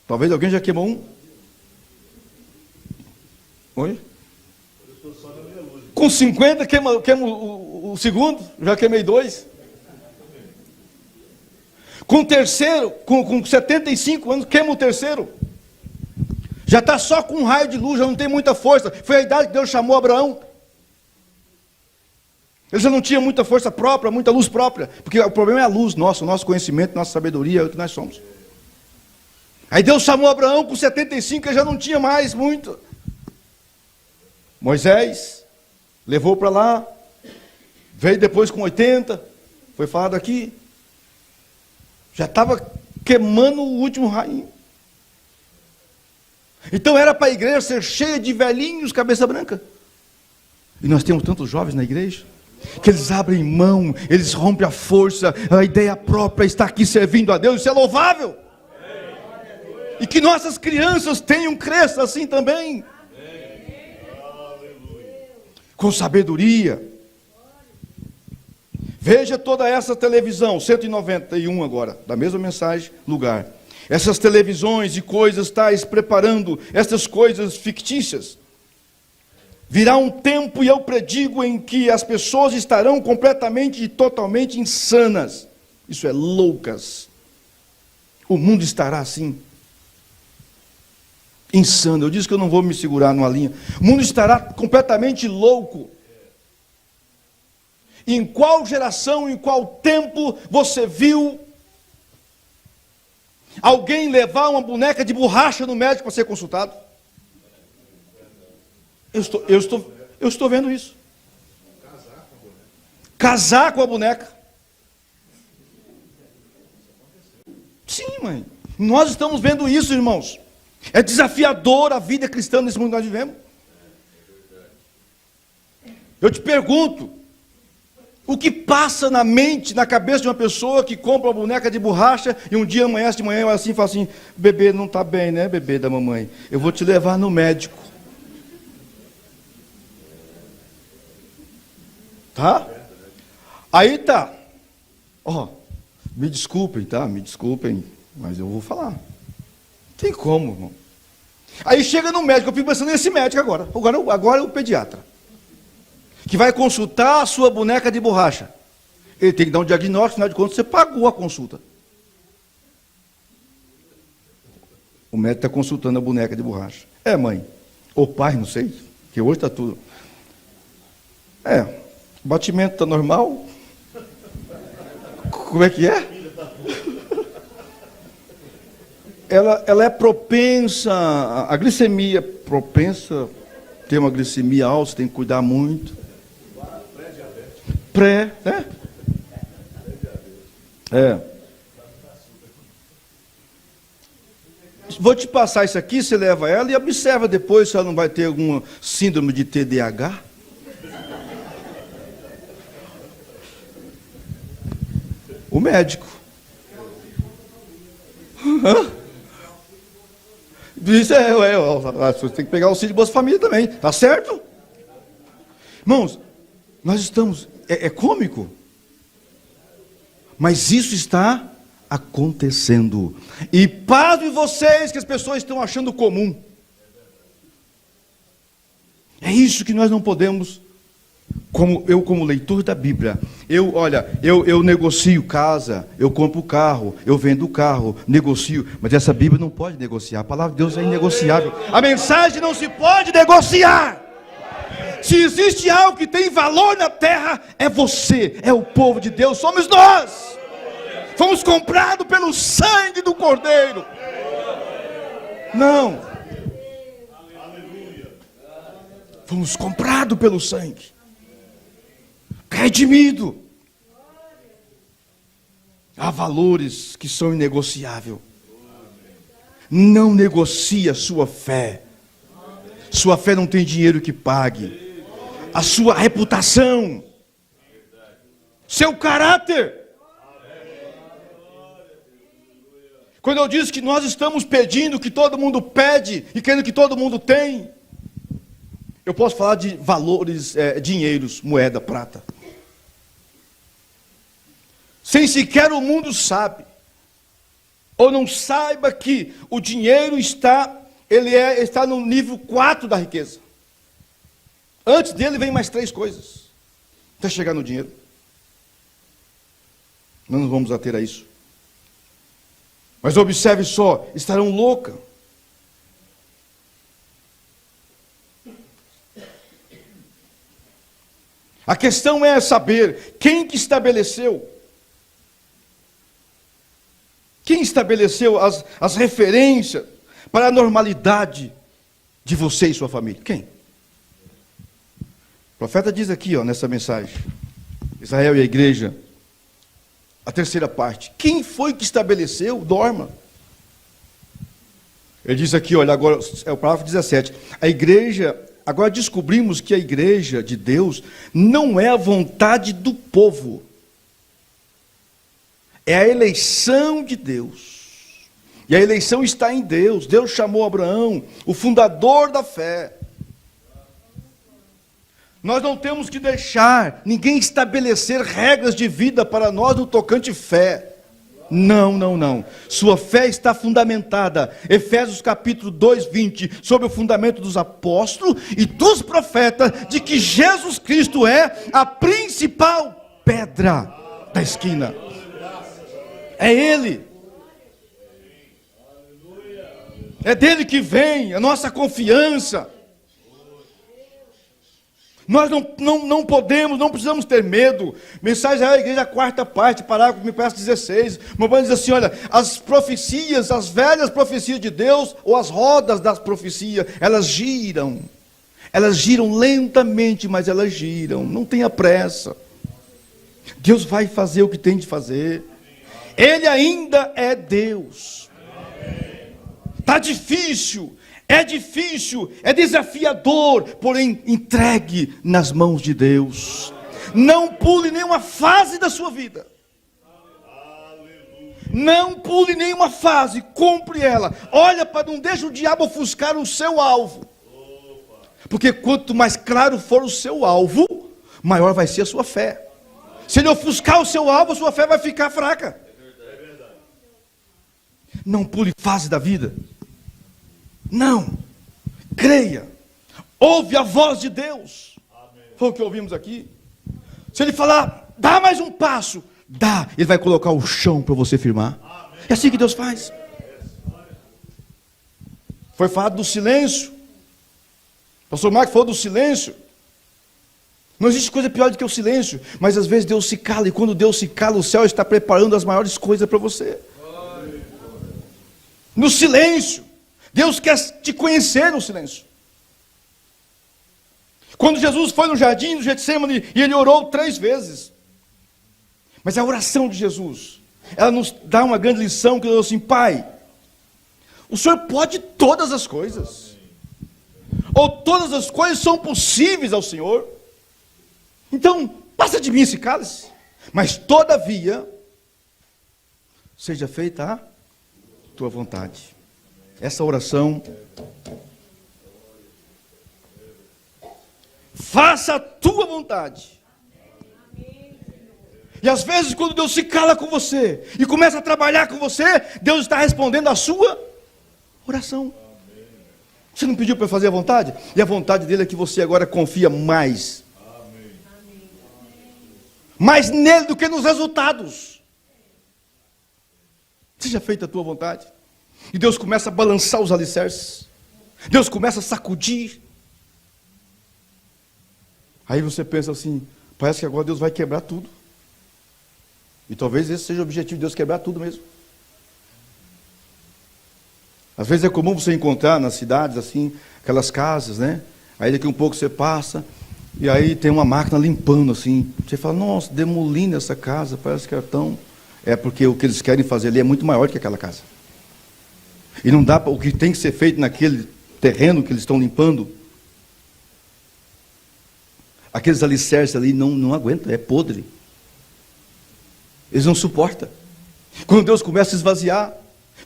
talvez alguém já queimou um. Oi? Com 50 queima o segundo. Já queimei 2. Com o terceiro, com 75 anos, queima o terceiro. Já está só com um raio de luz, já não tem muita força. Foi a idade que Deus chamou Abraão. Ele já não tinha muita força própria, muita luz própria. Porque o problema é a luz nossa, o nosso conhecimento, nossa sabedoria, é o que nós somos. Aí Deus chamou Abraão com 75, ele já não tinha mais muito. Moisés levou para lá, veio depois com 80, foi falado aqui. Já estava queimando o último raio. Então era para a igreja ser cheia de velhinhos, cabeça branca. E nós temos tantos jovens na igreja, que eles abrem mão, eles rompem a força, a ideia própria está aqui servindo a Deus, isso é louvável. E que nossas crianças tenham, cresçam assim também. Com sabedoria. Veja toda essa televisão, 191 agora, da mesma mensagem, lugar. Essas televisões e coisas tais, preparando essas coisas fictícias. Virá um tempo, e eu predigo, em que as pessoas estarão completamente e totalmente insanas. Isso é, loucas. O mundo estará assim. Insano. Eu disse que eu não vou me segurar numa linha. O mundo estará completamente louco. Em qual geração, em qual tempo você viu alguém levar uma boneca de borracha no médico para ser consultado? Eu estou vendo isso. Casar com a boneca. Sim, mãe. Nós estamos vendo isso, irmãos. É desafiador a vida cristã nesse mundo que nós vivemos. Eu te pergunto, o que passa na mente, na cabeça de uma pessoa que compra uma boneca de borracha e um dia amanhece de manhã, ela assim fala assim: bebê, não está bem, né, bebê da mamãe? Eu vou te levar no médico. Tá? Aí tá. Ó, me desculpem, tá? Me desculpem, mas eu vou falar. Não tem como, irmão. Aí chega no médico, eu fico pensando nesse médico agora. Agora é o pediatra. Que vai consultar a sua boneca de borracha. Ele tem que dar um diagnóstico, afinal de contas, você pagou a consulta. O médico está consultando a boneca de borracha. É, mãe. Ou pai, não sei. Porque hoje está tudo. É. O batimento está normal. Como é que é? Ela é propensa, a glicemia propensa, tem uma glicemia alta, você tem que cuidar muito. Né? Vou te passar isso aqui, você leva ela e observa depois se ela não vai ter alguma síndrome de TDAH. O médico. Isso você tem que pegar o auxílio de Bolsa Família também, tá certo? Irmãos, nós estamos, é cômico, mas isso está acontecendo. E pasmem vocês que as pessoas estão achando comum. É isso que nós não podemos, como leitor da Bíblia, eu negocio casa, eu compro carro, eu vendo carro, negocio, mas essa Bíblia não pode negociar, a palavra de Deus é inegociável, a mensagem não se pode negociar. Se existe algo que tem valor na terra, é você, é o povo de Deus, somos nós. Fomos comprados pelo sangue do Cordeiro. Não. Fomos comprados pelo sangue. Redimido. Há valores que são inegociáveis. Não negocie a sua fé. Sua fé não tem dinheiro que pague. A sua reputação, seu caráter. Quando eu disse que nós estamos pedindo o que todo mundo pede e querendo que todo mundo tem, eu posso falar de valores, dinheiros, moeda, prata. Sem sequer o mundo sabe, ou não saiba que o dinheiro está no nível 4 da riqueza. Antes dele vem mais 3 coisas, até chegar no dinheiro. Não nos vamos ater a isso. Mas observe só, estarão loucas. A questão é saber quem que estabeleceu. Quem estabeleceu as referências para a normalidade de você e sua família? Quem? O profeta diz aqui, nessa mensagem, Israel e a igreja, a terceira parte. Quem foi que estabeleceu? Dorma. Ele diz aqui, olha, agora é o parágrafo 17. A igreja, agora descobrimos que a igreja de Deus não é a vontade do povo. É a eleição de Deus. E a eleição está em Deus. Deus chamou Abraão, o fundador da fé. Nós não temos que deixar ninguém estabelecer regras de vida para nós no tocante fé. Não, não, não. Sua fé está fundamentada. Efésios capítulo 2, 20, sobre o fundamento dos apóstolos e dos profetas, de que Jesus Cristo é a principal pedra da esquina. É Ele. É dele que vem a nossa confiança. Nós não podemos, não precisamos ter medo. Mensagem à igreja, a quarta parte, parágrafo, me parece 16. Meu pai diz assim, olha, as profecias, as velhas profecias de Deus, ou as rodas das profecias, elas giram. Elas giram lentamente, mas elas giram. Não tenha pressa. Deus vai fazer o que tem de fazer. Ele ainda é Deus. Está difícil. É difícil, é desafiador, porém entregue nas mãos de Deus. Não pule nenhuma fase da sua vida. Não pule nenhuma fase, cumpre ela. Olha para não deixa o diabo ofuscar o seu alvo. Porque quanto mais claro for o seu alvo, maior vai ser a sua fé. Se ele ofuscar o seu alvo, a sua fé vai ficar fraca. Não pule fase da vida. Não, creia, ouve a voz de Deus. Foi o que ouvimos aqui. Se ele falar, dá mais um passo, dá, ele vai colocar o chão para você firmar. É assim que Deus faz. Foi falado do silêncio. O pastor Marcos falou do silêncio. Não existe coisa pior do que o silêncio, mas às vezes Deus se cala, e quando Deus se cala, o céu está preparando as maiores coisas para você. No silêncio. Deus quer te conhecer no silêncio. Quando Jesus foi no jardim do Getsemane e ele orou 3 vezes. Mas a oração de Jesus, ela nos dá uma grande lição que ele falou assim: Pai, o Senhor pode todas as coisas. Ou todas as coisas são possíveis ao Senhor. Então, passa de mim esse cálice. Mas todavia, seja feita a tua vontade. Essa oração, faça a tua vontade. E às vezes quando Deus se cala com você e começa a trabalhar com você, Deus está respondendo a sua oração. Você não pediu para fazer a vontade? E a vontade dele é que você agora confia mais. Mais nele do que nos resultados. Seja feita a tua vontade. E Deus começa a balançar os alicerces. Deus começa a sacudir. Aí você pensa assim, parece que agora Deus vai quebrar tudo. E talvez esse seja o objetivo de Deus, quebrar tudo mesmo. Às vezes é comum você encontrar nas cidades assim, aquelas casas, né? Aí daqui um pouco você passa, e aí tem uma máquina limpando assim. Você fala, nossa, demolindo essa casa, parece que é tão... É porque o que eles querem fazer ali é muito maior que aquela casa. E não dá para o que tem que ser feito naquele terreno que eles estão limpando. Aqueles alicerces ali não aguentam, é podre. Eles não suportam. Quando Deus começa a esvaziar,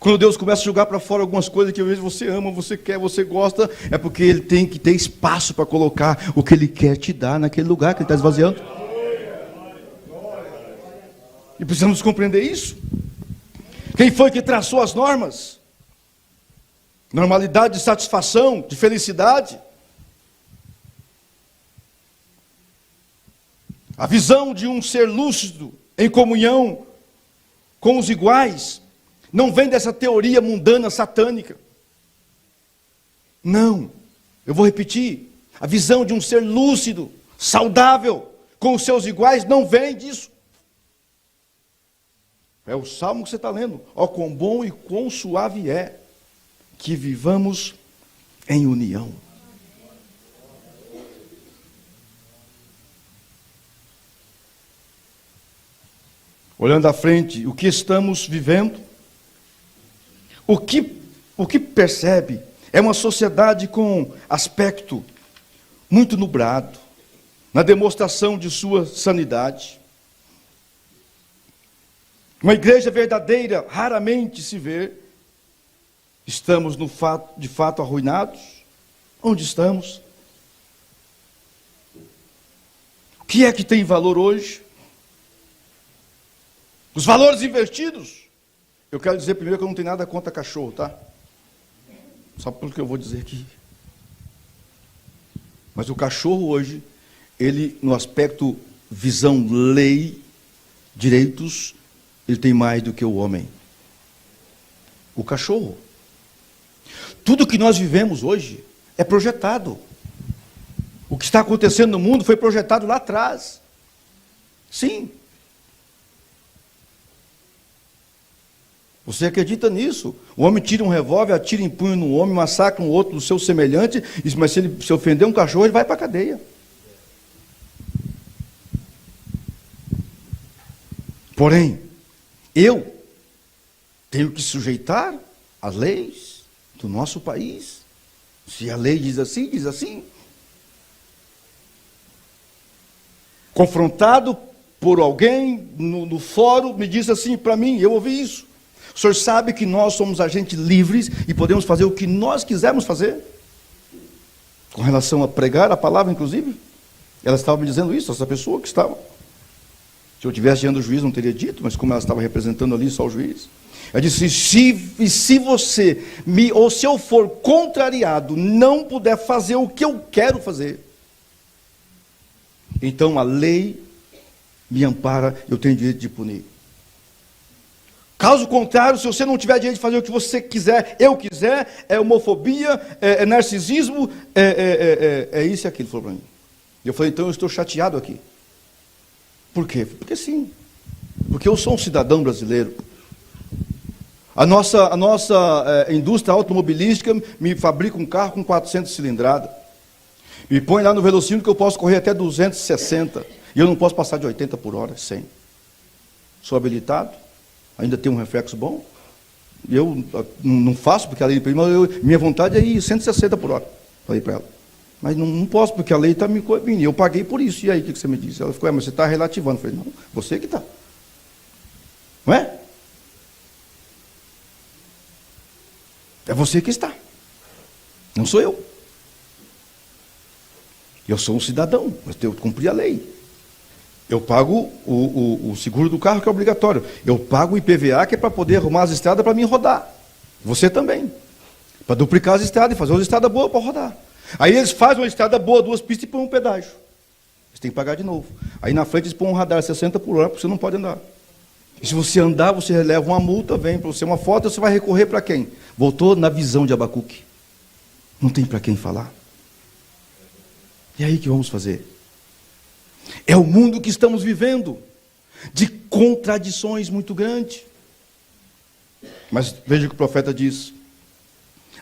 Quando Deus começa a jogar para fora algumas coisas que às vezes você ama, você quer, você gosta, é porque Ele tem que ter espaço para colocar o que Ele quer te dar naquele lugar que Ele está esvaziando. E precisamos compreender isso. Quem foi que traçou as normas? Normalidade de satisfação, de felicidade. A visão de um ser lúcido, em comunhão com os iguais, não vem dessa teoria mundana satânica. Não, eu vou repetir. A visão de um ser lúcido, saudável, com os seus iguais, não vem disso. É o salmo que você está lendo. Ó, quão bom e quão suave é que vivamos em união. Olhando à frente, o que estamos vivendo, o que percebe é uma sociedade com aspecto muito nublado, na demonstração de sua sanidade. Uma igreja verdadeira raramente se vê. Estamos de fato arruinados? Onde estamos? O que é que tem valor hoje? Os valores invertidos. Eu quero dizer primeiro que eu não tenho nada contra cachorro, tá? Só porque eu vou dizer aqui. Mas o cachorro hoje, ele no aspecto visão, lei, direitos, ele tem mais do que o homem. O cachorro. Tudo que nós vivemos hoje é projetado. O que está acontecendo no mundo foi projetado lá atrás. Sim. Você acredita nisso? O homem tira um revólver, atira em punho no homem, massacra um outro do seu semelhante, mas se ele se ofender um cachorro, ele vai para a cadeia. Porém, eu tenho que sujeitar às leis do nosso país. Se a lei diz assim, diz assim. Confrontado por alguém no fórum, me disse assim para mim, eu ouvi isso. O senhor sabe que nós somos agentes livres e podemos fazer o que nós quisermos fazer? Com relação a pregar a palavra, inclusive. Ela estava me dizendo isso, essa pessoa que estava. Se eu tivesse diante do juiz, não teria dito, mas como ela estava representando ali só o juiz. Ela disse, se você, ou se eu for contrariado, não puder fazer o que eu quero fazer, então a lei me ampara, eu tenho direito de punir. Caso contrário, se você não tiver direito de fazer o que você quiser, eu quiser, é homofobia, é narcisismo, é isso e aquilo, falou para mim. Eu falei, então eu estou chateado aqui. Por quê? Porque sim. Porque eu sou um cidadão brasileiro. A nossa indústria automobilística me fabrica um carro com 400 cilindradas. Me põe lá no velocímetro que eu posso correr até 260. E eu não posso passar de 80 por hora, 100. Sou habilitado. Ainda tenho um reflexo bom. Eu não faço porque a lei me mas minha vontade é ir 160 por hora. Falei para ela. Mas não posso porque a lei está me coibindo. Eu paguei por isso. E aí, o que você me disse? Ela ficou, mas você está relativando. Eu falei, não, você que está. Não é? É você que está. Não sou eu. Eu sou um cidadão, mas tenho que cumprir a lei. Eu pago o seguro do carro, que é obrigatório. Eu pago o IPVA, que é para poder arrumar as estradas para mim rodar. Você também. Para duplicar as estradas e fazer uma estrada boa para rodar. Aí eles fazem uma estrada boa, 2 pistas e põem um pedágio. Você tem que pagar de novo. Aí na frente eles põem um radar 60 por hora, porque você não pode andar. E se você andar, você leva uma multa, vem para você uma foto, você vai recorrer para quem? Voltou na visão de Abacuque. Não tem para quem falar. E aí o que vamos fazer? É o mundo que estamos vivendo, de contradições muito grandes. Mas veja o que o profeta diz.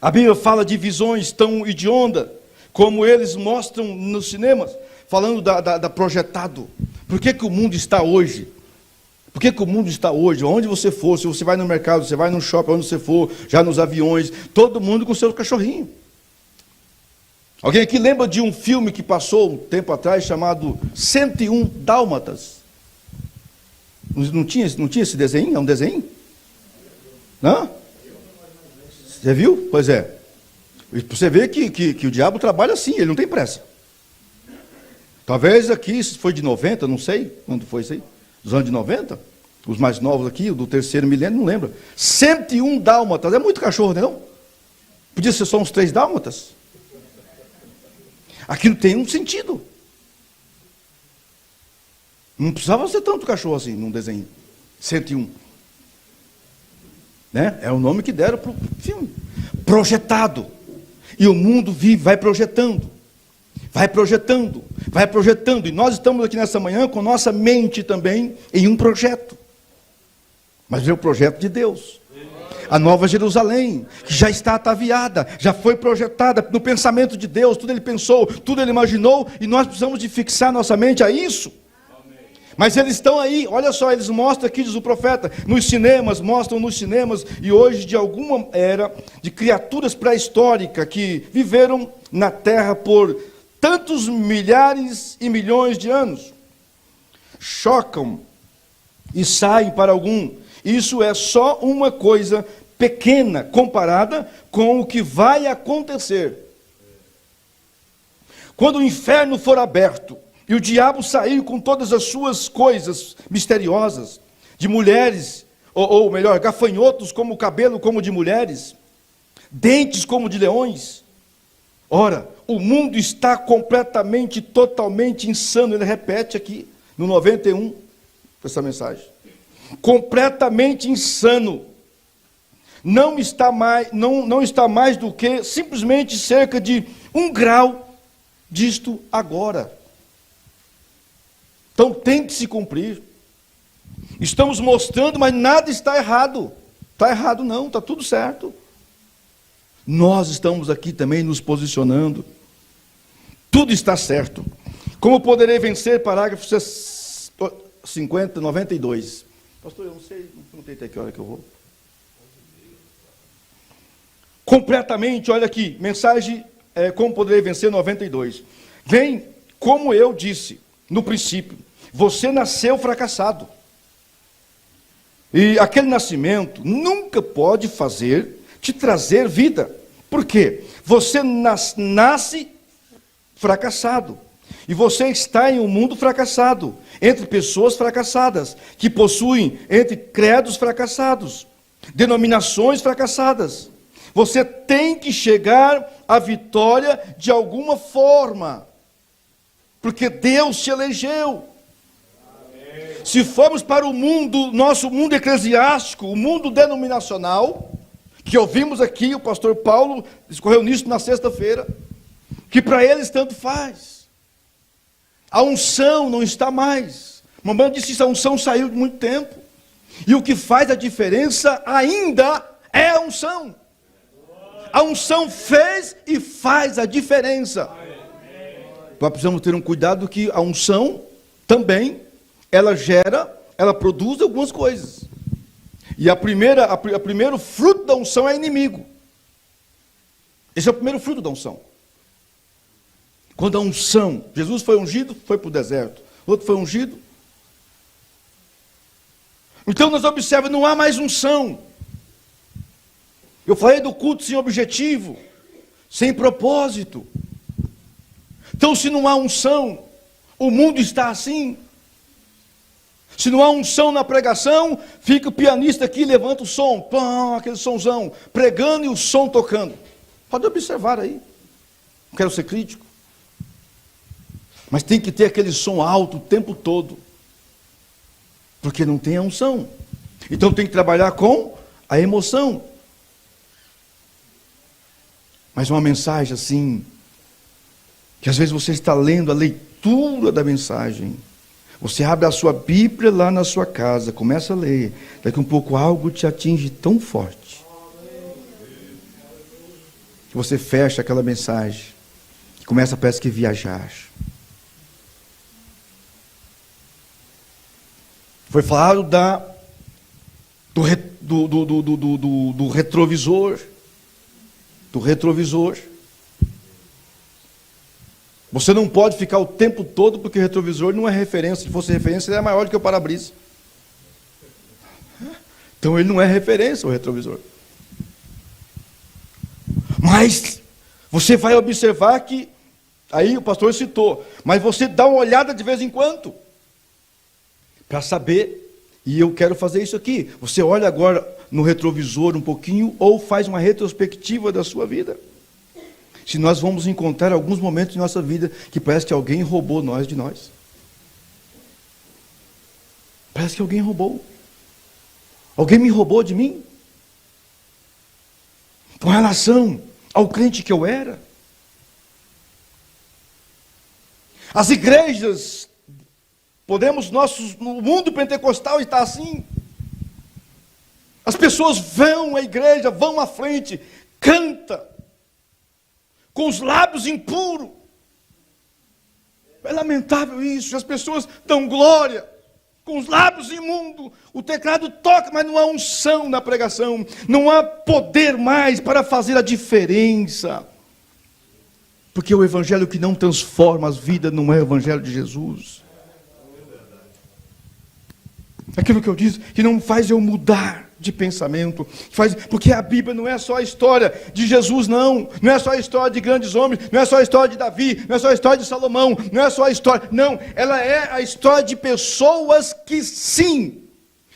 A Bíblia fala de visões tão hediondas, como eles mostram nos cinemas, falando da projetado. Por que o mundo está hoje? Por que o mundo está hoje? Onde você for, se você vai no mercado, você vai no shopping, onde você for, já nos aviões, todo mundo com seu cachorrinho. Alguém aqui lembra de um filme que passou um tempo atrás, chamado 101 Dálmatas? Não tinha esse desenho? É um desenho? Não? Você viu? Pois é. Você vê que o diabo trabalha assim, ele não tem pressa. Talvez aqui, isso foi de 90, não sei quando foi isso aí. Dos anos de 90. Os mais novos aqui, o do terceiro milênio, não lembro. 101 dálmatas. É muito cachorro, não? Podia ser só uns 3 dálmatas. Aquilo tem um sentido. Não precisava ser tanto cachorro assim num desenho. 101. Né? É o nome que deram para o filme. Projetado. E o mundo vive, vai projetando. Vai projetando. Vai projetando. E nós estamos aqui nessa manhã com nossa mente também em um projeto. Mas é o projeto de Deus. A Nova Jerusalém, que já está ataviada, já foi projetada no pensamento de Deus. Tudo ele pensou, tudo ele imaginou. E nós precisamos de fixar nossa mente a isso. Mas eles estão aí, olha só, eles mostram aqui, diz o profeta, nos cinemas, mostram nos cinemas, e hoje de alguma era de criaturas pré-históricas que viveram na terra por tantos milhares e milhões de anos. Chocam e saem para algum. Isso é só uma coisa pequena comparada com o que vai acontecer. Quando o inferno for aberto, e o diabo saiu com todas as suas coisas misteriosas, de mulheres, ou melhor, gafanhotos como cabelo como de mulheres, dentes como de leões. Ora, o mundo está completamente, totalmente insano. Ele repete aqui, no 91, essa mensagem. Completamente insano. Não está mais do que simplesmente cerca de 1 grau disto agora. Então tem que se cumprir. Estamos mostrando, mas nada está errado. Está errado não, está tudo certo. Nós estamos aqui também nos posicionando. Tudo está certo. Como poderei vencer? Parágrafo 92. Pastor, eu não sei, não tem até que hora que eu vou. Completamente, olha aqui, mensagem, como poderei vencer 92. Vem, como eu disse no princípio, você nasceu fracassado. E aquele nascimento nunca pode te trazer vida. Por quê? Você nasce fracassado. E você está em um mundo fracassado, entre pessoas fracassadas, que possuem entre credos fracassados, denominações fracassadas. Você tem que chegar à vitória de alguma forma. Porque Deus te elegeu. Amém. Se formos para o mundo, nosso mundo eclesiástico, o mundo denominacional, que ouvimos aqui, o pastor Paulo discorreu nisso na sexta-feira, que para eles tanto faz. A unção não está mais. Mamãe disse isso, a unção saiu de muito tempo. E o que faz a diferença ainda é a unção. A unção fez e faz a diferença. Nós precisamos ter um cuidado que a unção também, ela produz algumas coisas. E o primeiro fruto da unção é inimigo. Esse é o primeiro fruto da unção. Quando a unção, Jesus foi ungido, foi para o deserto. Outro foi ungido. Então nós observamos, não há mais unção. Eu falei do culto sem objetivo, sem propósito. Então, se não há unção, o mundo está assim. Se não há unção na pregação, fica o pianista aqui, levanta o som, pão, aquele sonzão, pregando e o som tocando. Pode observar aí. Não quero ser crítico. Mas tem que ter aquele som alto o tempo todo. Porque não tem a unção. Então tem que trabalhar com a emoção. Mas uma mensagem assim, que às vezes você está lendo a leitura da mensagem, você abre a sua Bíblia lá na sua casa, começa a ler, daqui um pouco algo te atinge tão forte, que você fecha aquela mensagem, e começa, parece que viajar. Foi falado do retrovisor, do retrovisor. Você não pode ficar o tempo todo, porque o retrovisor não é referência. Se fosse referência, ele é maior do que o para-brisa. Então ele não é referência, o retrovisor. Mas você vai observar que, aí o pastor citou, mas você dá uma olhada de vez em quando, para saber, e eu quero fazer isso aqui. Você olha agora no retrovisor um pouquinho, ou faz uma retrospectiva da sua vida. Se nós vamos encontrar alguns momentos em nossa vida que parece que alguém roubou nós de nós. Parece que alguém roubou. Alguém me roubou de mim. Com relação ao crente que eu era. As igrejas, no mundo pentecostal está assim. As pessoas vão à igreja, vão à frente, canta, com os lábios impuros. É lamentável isso, as pessoas dão glória, com os lábios imundos, o teclado toca, mas não há unção na pregação, não há poder mais para fazer a diferença, porque o evangelho que não transforma as vidas não é o evangelho de Jesus. Aquilo que eu disse, que não faz eu mudar de pensamento, porque a Bíblia não é só a história de Jesus, não é só a história de grandes homens, não é só a história de Davi, não é só a história de Salomão, não é só a história, não, ela é a história de pessoas que sim,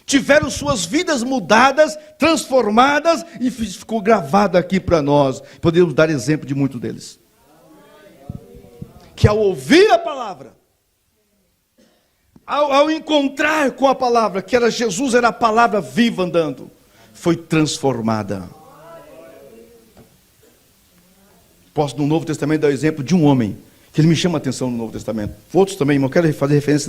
tiveram suas vidas mudadas, transformadas, e ficou gravado aqui para nós, podemos dar exemplo de muitos deles, que ao ouvir a palavra, ao encontrar com a palavra, que era Jesus, era a palavra viva andando, foi transformada. Posso no Novo Testamento dar o exemplo de um homem, que ele me chama a atenção no Novo Testamento. Outros também, mas eu quero fazer referência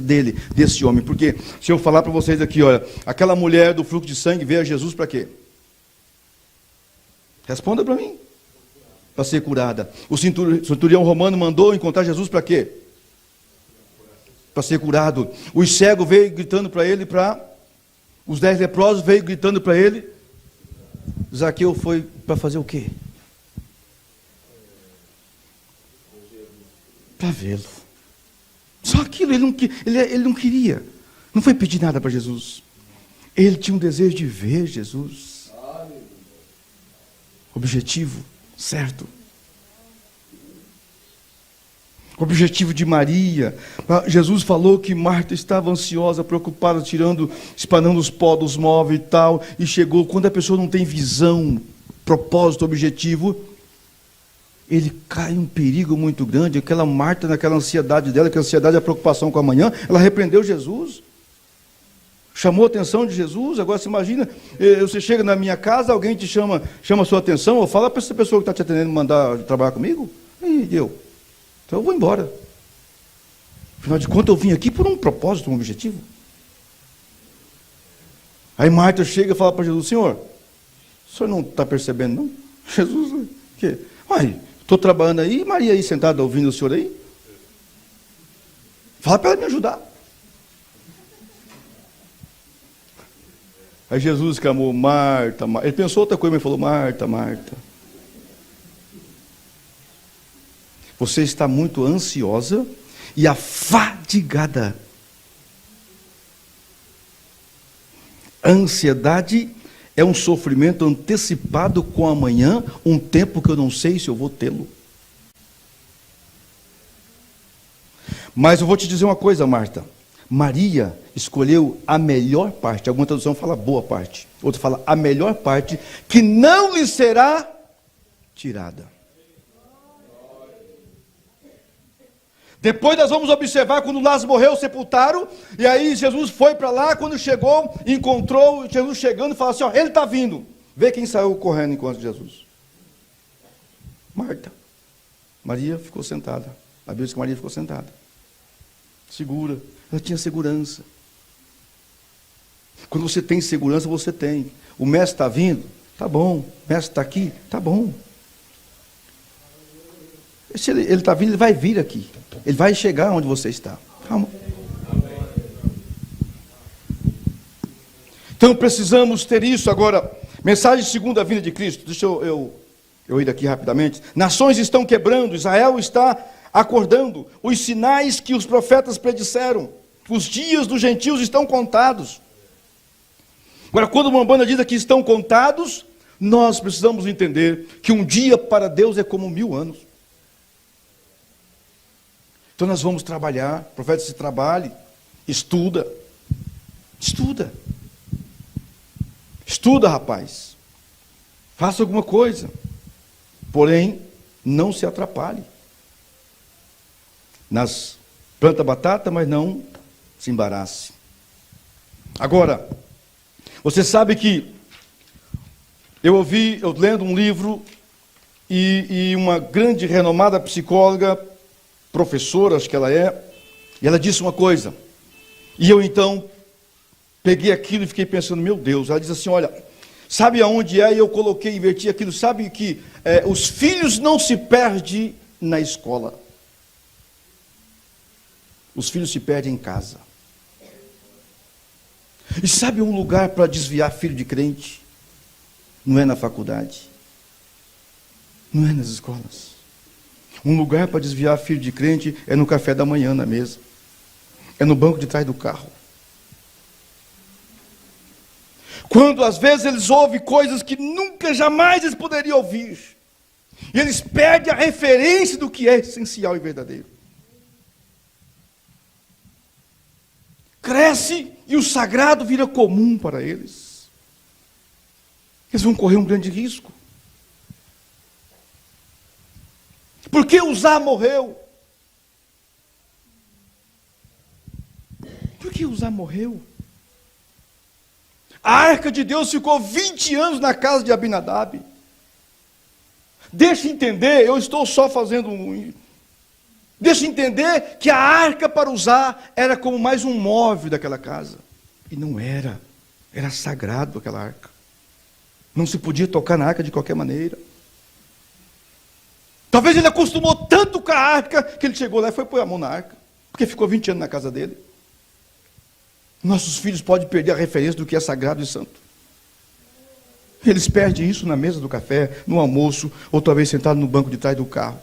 desse homem, porque se eu falar para vocês aqui, olha, aquela mulher do fluxo de sangue veio a Jesus para quê? Responda para mim. Para ser curada. O centurião romano mandou encontrar Jesus para quê? Para ser curado. Os cegos veio gritando para ele, os 10 leprosos veio gritando para ele. Zaqueu foi para fazer o quê? Para vê-lo. Só aquilo, ele não queria. Não foi pedir nada para Jesus. Ele tinha um desejo de ver Jesus. Objetivo certo. O objetivo de Maria. Jesus falou que Marta estava ansiosa, preocupada, espanando os pó dos móveis e tal, e chegou, quando a pessoa não tem visão, propósito, objetivo, ele cai em um perigo muito grande. Aquela Marta, naquela ansiedade dela, que a ansiedade é a preocupação com amanhã, ela repreendeu Jesus, chamou a atenção de Jesus. Agora você imagina, você chega na minha casa, alguém te chama a sua atenção, ou fala para essa pessoa que está te atendendo mandar trabalhar comigo, e deu. Então eu vou embora. Afinal de contas, eu vim aqui por um propósito, um objetivo. Aí Marta chega e fala para Jesus: Senhor, o senhor não está percebendo, não? Jesus, o quê? Estou trabalhando aí, Maria aí sentada ouvindo o senhor aí. Fala para ela me ajudar. Aí Jesus clamou: Marta, Marta. Ele pensou outra coisa, mas falou: Marta, Marta. Você está muito ansiosa e afadigada. A ansiedade é um sofrimento antecipado com amanhã, um tempo que eu não sei se eu vou tê-lo. Mas eu vou te dizer uma coisa, Marta. Maria escolheu a melhor parte. Alguma tradução fala boa parte, outra fala a melhor parte, que não lhe será tirada. Depois nós vamos observar quando Lázaro morreu, sepultaram, e aí Jesus foi para lá, quando chegou, encontrou Jesus chegando e falou assim: ele está vindo. Vê quem saiu correndo enquanto Jesus. Marta. Maria ficou sentada. A Bíblia diz que Maria ficou sentada. Segura. Ela tinha segurança. Quando você tem segurança, você tem. O mestre está vindo? Tá bom. O mestre está aqui? Tá bom. Se ele está vindo, ele vai vir aqui. Ele vai chegar onde você está. Calma. Então precisamos ter isso. Agora, mensagem de segunda vinda de Cristo. Deixa eu ir aqui rapidamente. Nações estão quebrando, Israel está acordando. Os sinais que os profetas predisseram. Os dias dos gentios estão contados. Agora, quando uma banda diz que estão contados, Nós precisamos entender que um dia para Deus é como 1000 anos. Então nós vamos trabalhar, profeta, se trabalhe, estuda, rapaz, faça alguma coisa, porém, não se atrapalhe. Planta batata, mas não se embarace. Agora, você sabe que eu lendo um livro, e uma grande renomada psicóloga, professora, acho que ela é, e ela disse uma coisa, e eu então peguei aquilo e fiquei pensando, meu Deus, ela diz assim, olha, sabe aonde é? E eu inverti aquilo, sabe que os filhos não se perdem na escola, os filhos se perdem em casa. E sabe um lugar para desviar filho de crente? Não é na faculdade, não é nas escolas. Um lugar para desviar filho de crente é no café da manhã, na mesa, é no banco de trás do carro. Quando às vezes eles ouvem coisas que nunca, jamais eles poderiam ouvir, e eles perdem a referência do que é essencial e verdadeiro. Cresce e o sagrado vira comum para eles. Eles vão correr um grande risco. Porque Uzá morreu? Por que Uzá morreu? A arca de Deus ficou 20 anos na casa de Abinadab. Deixa entender, eu estou só fazendo Deixa entender que a arca para Uzá era como mais um móvel daquela casa. E não era. Era sagrado aquela arca. Não se podia tocar na arca de qualquer maneira. Talvez ele acostumou tanto com a arca, que ele chegou lá e foi pôr a mão na arca. Porque ficou 20 anos na casa dele. Nossos filhos podem perder a referência do que é sagrado e santo. Eles perdem isso na mesa do café, no almoço, ou talvez sentado no banco de trás do carro.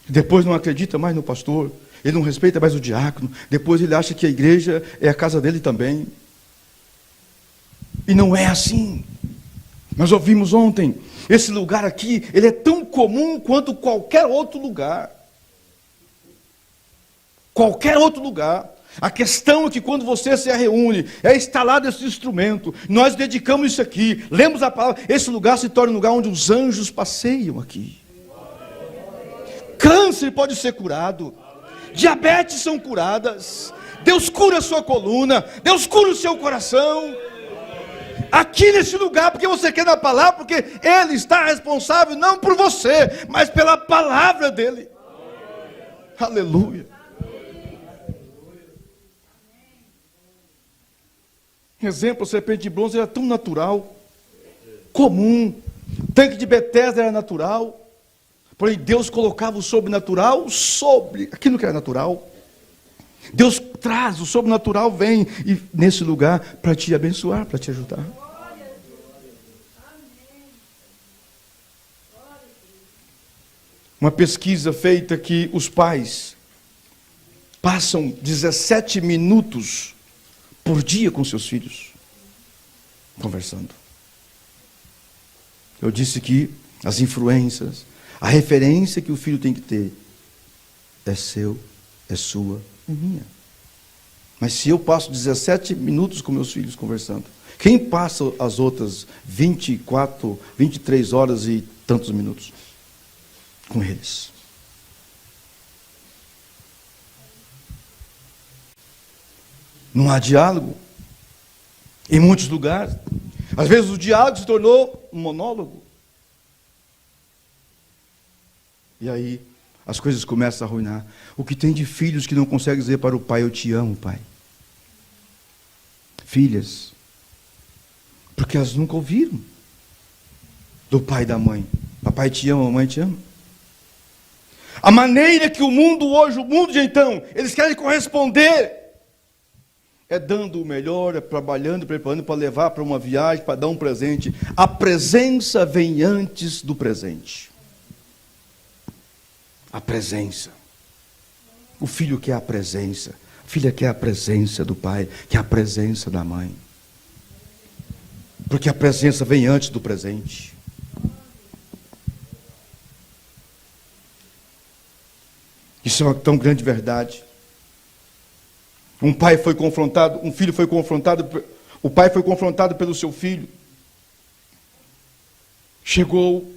Depois não acredita mais no pastor, ele não respeita mais o diácono, depois ele acha que a igreja é a casa dele também. E não é assim. Nós ouvimos ontem, esse lugar aqui, ele é tão comum quanto qualquer outro lugar. Qualquer outro lugar. A questão é que quando você se reúne, é instalado esse instrumento, nós dedicamos isso aqui, lemos a palavra, esse lugar se torna um lugar onde os anjos passeiam aqui. Câncer pode ser curado, diabetes são curadas, Deus cura a sua coluna, Deus cura o seu coração. Aqui nesse lugar, porque você quer na palavra, porque Ele está responsável não por você, mas pela palavra dEle. Aleluia. Exemplo, a serpente de bronze era tão natural, comum. Tanque de Betesda era natural. Porém, Deus colocava o sobrenatural sobre aquilo que era natural. Deus traz, o sobrenatural vem e nesse lugar para te abençoar, para te ajudar. Uma pesquisa feita que os pais passam 17 minutos por dia com seus filhos, conversando. Eu disse que as influências, a referência que o filho tem que ter é seu, é sua, é minha. Mas se eu passo 17 minutos com meus filhos conversando, quem passa as outras 24, 23 horas e tantos minutos com eles? Não há diálogo em muitos lugares. Às vezes o diálogo se tornou um monólogo. E aí as coisas começam a arruinar. O que tem de filhos que não conseguem dizer para o pai: eu te amo, pai. Filhas, porque elas nunca ouviram do pai e da mãe: papai te ama, mamãe te ama. A maneira que o mundo hoje, o mundo de então, eles querem corresponder é dando o melhor, é trabalhando, preparando para levar para uma viagem, para dar um presente. A presença vem antes do presente. A presença. O filho quer a presença. filha quer a presença do pai, quer a presença da mãe. Porque a presença vem antes do presente. Isso é uma tão grande verdade. Um pai foi confrontado, um filho foi confrontado, o pai foi confrontado pelo seu filho. Chegou,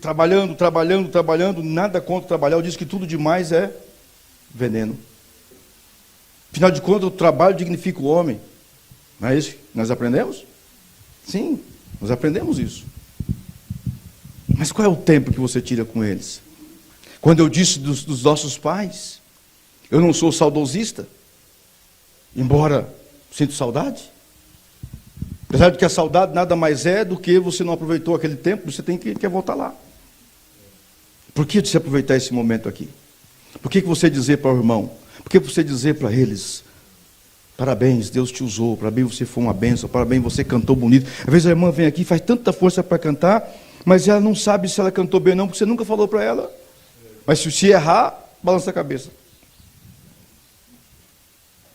trabalhando, nada contra trabalhar. Eu disse que tudo demais é veneno. Afinal de contas, o trabalho dignifica o homem. Não é isso que nós aprendemos? Sim, nós aprendemos isso. Mas qual é o tempo que você tira com eles? Quando eu disse dos nossos pais, eu não sou saudosista, embora sinto saudade. Apesar de que a saudade nada mais é do que você não aproveitou aquele tempo, você quer voltar lá. Por que você aproveitar esse momento aqui? Por que você dizer para o irmão? Por que você dizer para eles: parabéns, Deus te usou, parabéns, você foi uma bênção, parabéns, você cantou bonito. Às vezes a irmã vem aqui, faz tanta força para cantar, mas ela não sabe se ela cantou bem ou não, porque você nunca falou para ela. Mas se errar, balança a cabeça.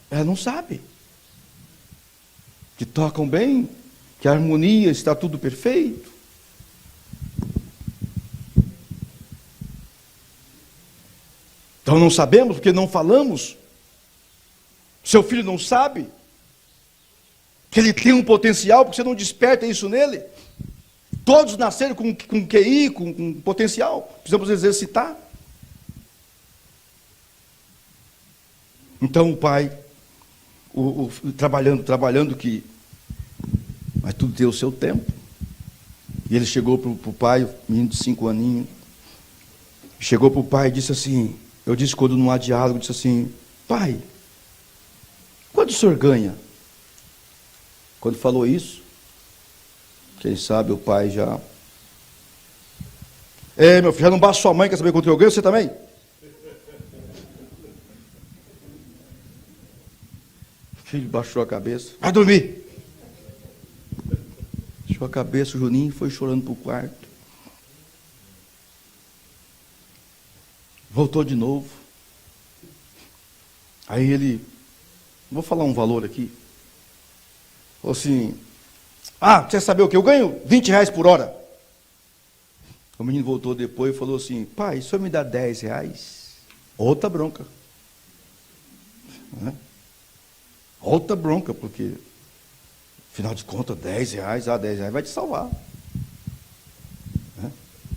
Ela não sabe. Que tocam bem, que a harmonia está tudo perfeito. Então não sabemos porque não falamos. Seu filho não sabe que ele tem um potencial, porque você não desperta isso nele. Todos nasceram com QI, com potencial. Precisamos exercitar. Então o pai, trabalhando mas tudo tem o seu tempo. E ele chegou para o pai, o menino de 5 aninhos, chegou para o pai e disse assim, eu disse quando não há diálogo, disse assim: pai, quanto o senhor ganha? Quando falou isso, quem sabe o pai já... meu filho, já não basta sua mãe, quer saber quanto eu ganho, você também? O filho baixou a cabeça, vai dormir. Baixou a cabeça, o Juninho foi chorando para o quarto. Voltou de novo. Aí ele, vou falar um valor aqui. Falou assim: você sabe o que? Eu ganho 20 reais por hora. O menino voltou depois e falou assim: pai, o senhor me dá 10 reais? Outra bronca. Outra bronca, porque, afinal de contas, 10 reais, 10 reais vai te salvar.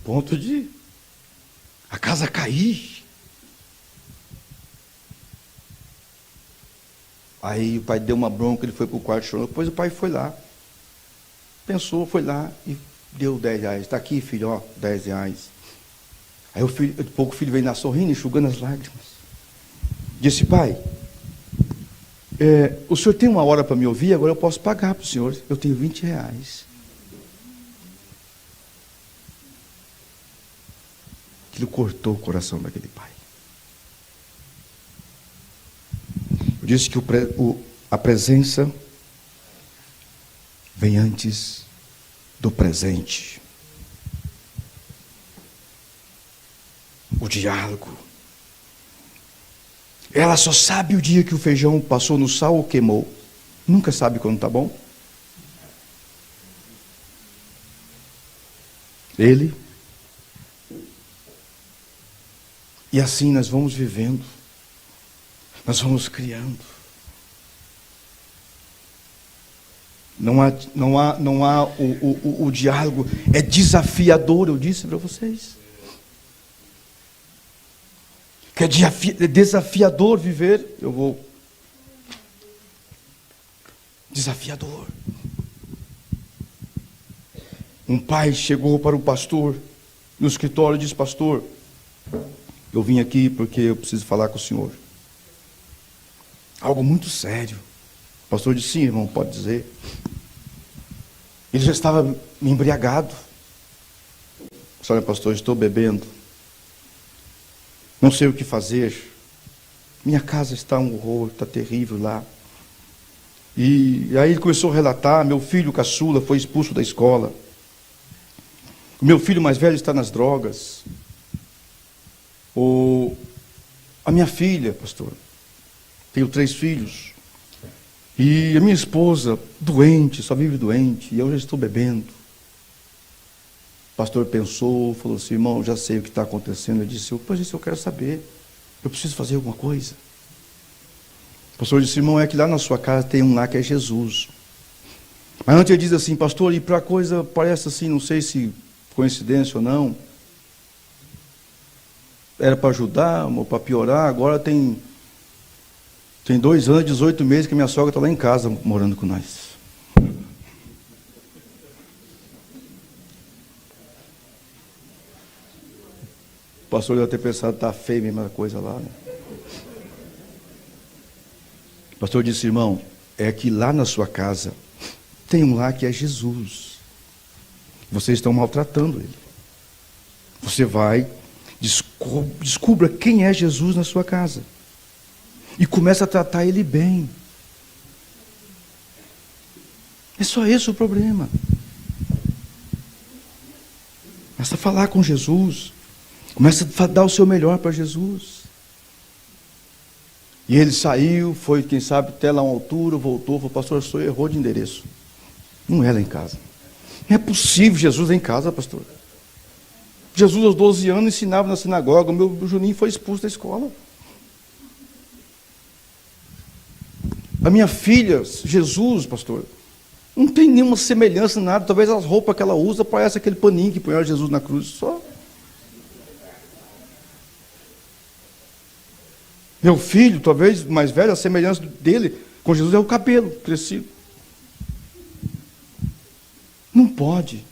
Ponto de a casa cair. Aí o pai deu uma bronca, ele foi para o quarto chorando. Depois o pai foi lá, pensou, foi lá e deu 10 reais. Está aqui, filho, ó, 10 reais. Aí o filho veio lá sorrindo, enxugando as lágrimas. Disse: pai, o senhor tem uma hora para me ouvir, agora eu posso pagar para o senhor. Eu tenho 20 reais. Aquilo cortou o coração daquele pai. Eu disse que a presença vem antes do presente. O diálogo. Ela só sabe o dia que o feijão passou no sal ou queimou. Nunca sabe quando está bom. Ele. E assim nós vamos vivendo. Nós vamos criando. Não há o diálogo. É desafiador, eu disse para vocês. Que é desafiador viver. Desafiador. Um pai chegou para o pastor no escritório e disse: pastor, eu vim aqui porque eu preciso falar com o senhor. Algo muito sério. O pastor disse: sim, irmão, pode dizer. Ele já estava embriagado. Olha, pastor, estou bebendo. Não sei o que fazer. Minha casa está um horror, está terrível lá. E aí ele começou a relatar: meu filho caçula foi expulso da escola. O meu filho mais velho está nas drogas. A minha filha, pastor, tenho 3 filhos, e a minha esposa, doente, só vive doente, e eu já estou bebendo. O pastor pensou, falou assim: irmão, já sei o que está acontecendo. Eu disse: pois isso eu quero saber, eu preciso fazer alguma coisa. O pastor disse: irmão, é que lá na sua casa tem um lá que é Jesus. Mas antes ele diz assim: pastor, e para a coisa parece assim, não sei se coincidência ou não, era para ajudar ou para piorar, agora tem 2 anos, 18 meses que minha sogra está lá em casa morando com nós. O pastor deve ter pensado: está feia mesmo a coisa lá, né? O pastor disse: irmão, é que lá na sua casa tem um lá que é Jesus. Vocês estão maltratando ele. Você vai, descubra quem é Jesus na sua casa e começa a tratar ele bem. É só esse o problema. Começa a falar com Jesus. Começa a dar o seu melhor para Jesus. E ele saiu, foi, quem sabe, até lá uma altura, voltou, falou: pastor, o senhor errou de endereço. Não é lá em casa. Não é possível Jesus lá em casa, pastor. Jesus, aos 12 anos, ensinava na sinagoga. O meu Juninho foi expulso da escola. A minha filha, Jesus, pastor, não tem nenhuma semelhança, nada. Talvez as roupas que ela usa parecem aquele paninho que põe Jesus na cruz, só. Meu filho, talvez mais velho, a semelhança dele com Jesus é o cabelo crescido. Não pode.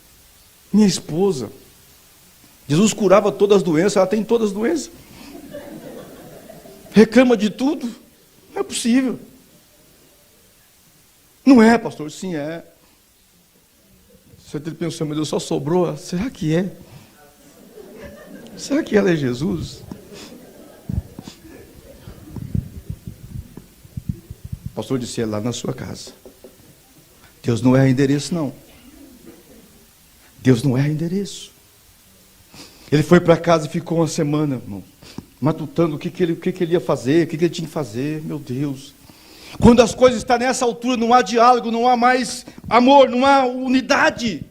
Minha esposa, Jesus curava todas as doenças, ela tem todas as doenças. Reclama de tudo. Não é possível. Não é, pastor? Sim, é. Você pensou: meu Deus, só sobrou? Será que é? Será que ela é Jesus? O pastor disse: é lá na sua casa. Deus não é endereço, não. Deus não é endereço. Ele foi para casa e ficou uma semana, irmão, matutando o que ele ia fazer, o que ele tinha que fazer. Meu Deus. Quando as coisas estão nessa altura, não há diálogo, não há mais amor, não há unidade.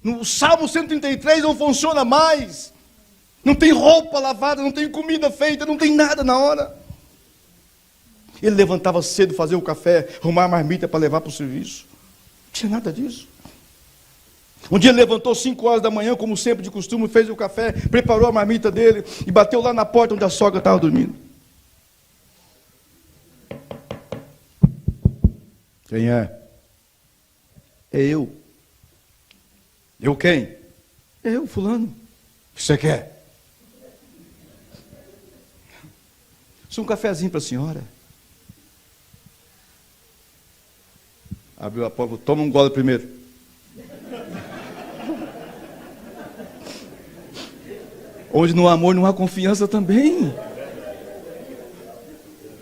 O Salmo 133 não funciona mais. Não tem roupa lavada, não tem comida feita, não tem nada na hora. Ele levantava cedo, fazia o café, arrumar a marmita para levar para o serviço. Não tinha nada disso. Um dia ele levantou 5 horas da manhã, como sempre de costume, fez o café, preparou a marmita dele e bateu lá na porta onde a sogra estava dormindo. Quem é? É eu. Eu quem? É eu, fulano. O que você quer? Isso é um cafezinho para a senhora. Abriu a porta, toma um gole primeiro. Onde não há amor, não há confiança também.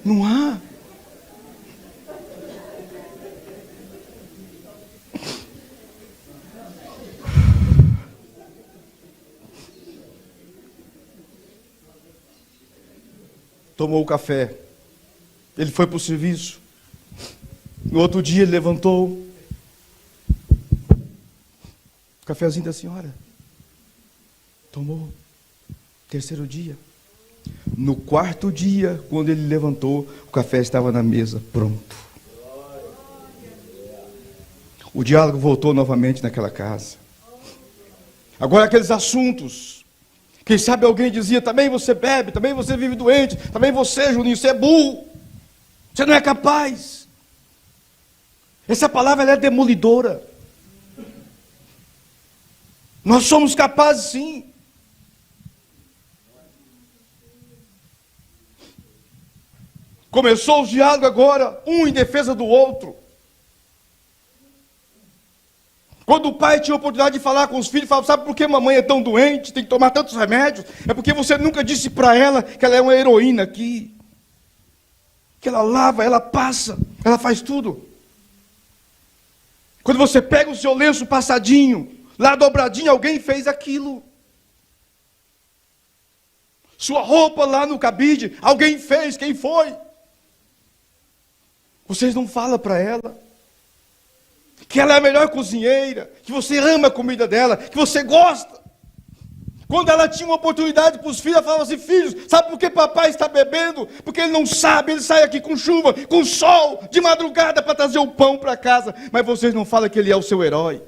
Não há. Tomou o café. Ele foi para o serviço. No outro dia ele levantou. O cafezinho da senhora. Tomou. 3º dia. No 4º dia, quando ele levantou, o café estava na mesa, pronto. O diálogo voltou novamente naquela casa. Agora aqueles assuntos. Quem sabe alguém dizia: também você bebe, também você vive doente, também você, Juninho, você é burro. Você não é capaz. Essa palavra ela é demolidora. Nós somos capazes, sim. Começou o diálogo agora, um em defesa do outro. Quando o pai tinha a oportunidade de falar com os filhos, falava: sabe por que mamãe é tão doente, tem que tomar tantos remédios? É porque você nunca disse para ela que ela é uma heroína aqui. Que ela lava, ela passa, ela faz tudo. Quando você pega o seu lenço passadinho, lá dobradinho, alguém fez aquilo. Sua roupa lá no cabide, alguém fez, quem foi? Vocês não falam para ela que ela é a melhor cozinheira, que você ama a comida dela, que você gosta. Quando ela tinha uma oportunidade para os filhos, ela falava assim: filhos, sabe por que papai está bebendo? Porque ele não sabe, ele sai aqui com chuva, com sol, de madrugada para trazer o pão para casa. Mas vocês não falam que ele é o seu herói.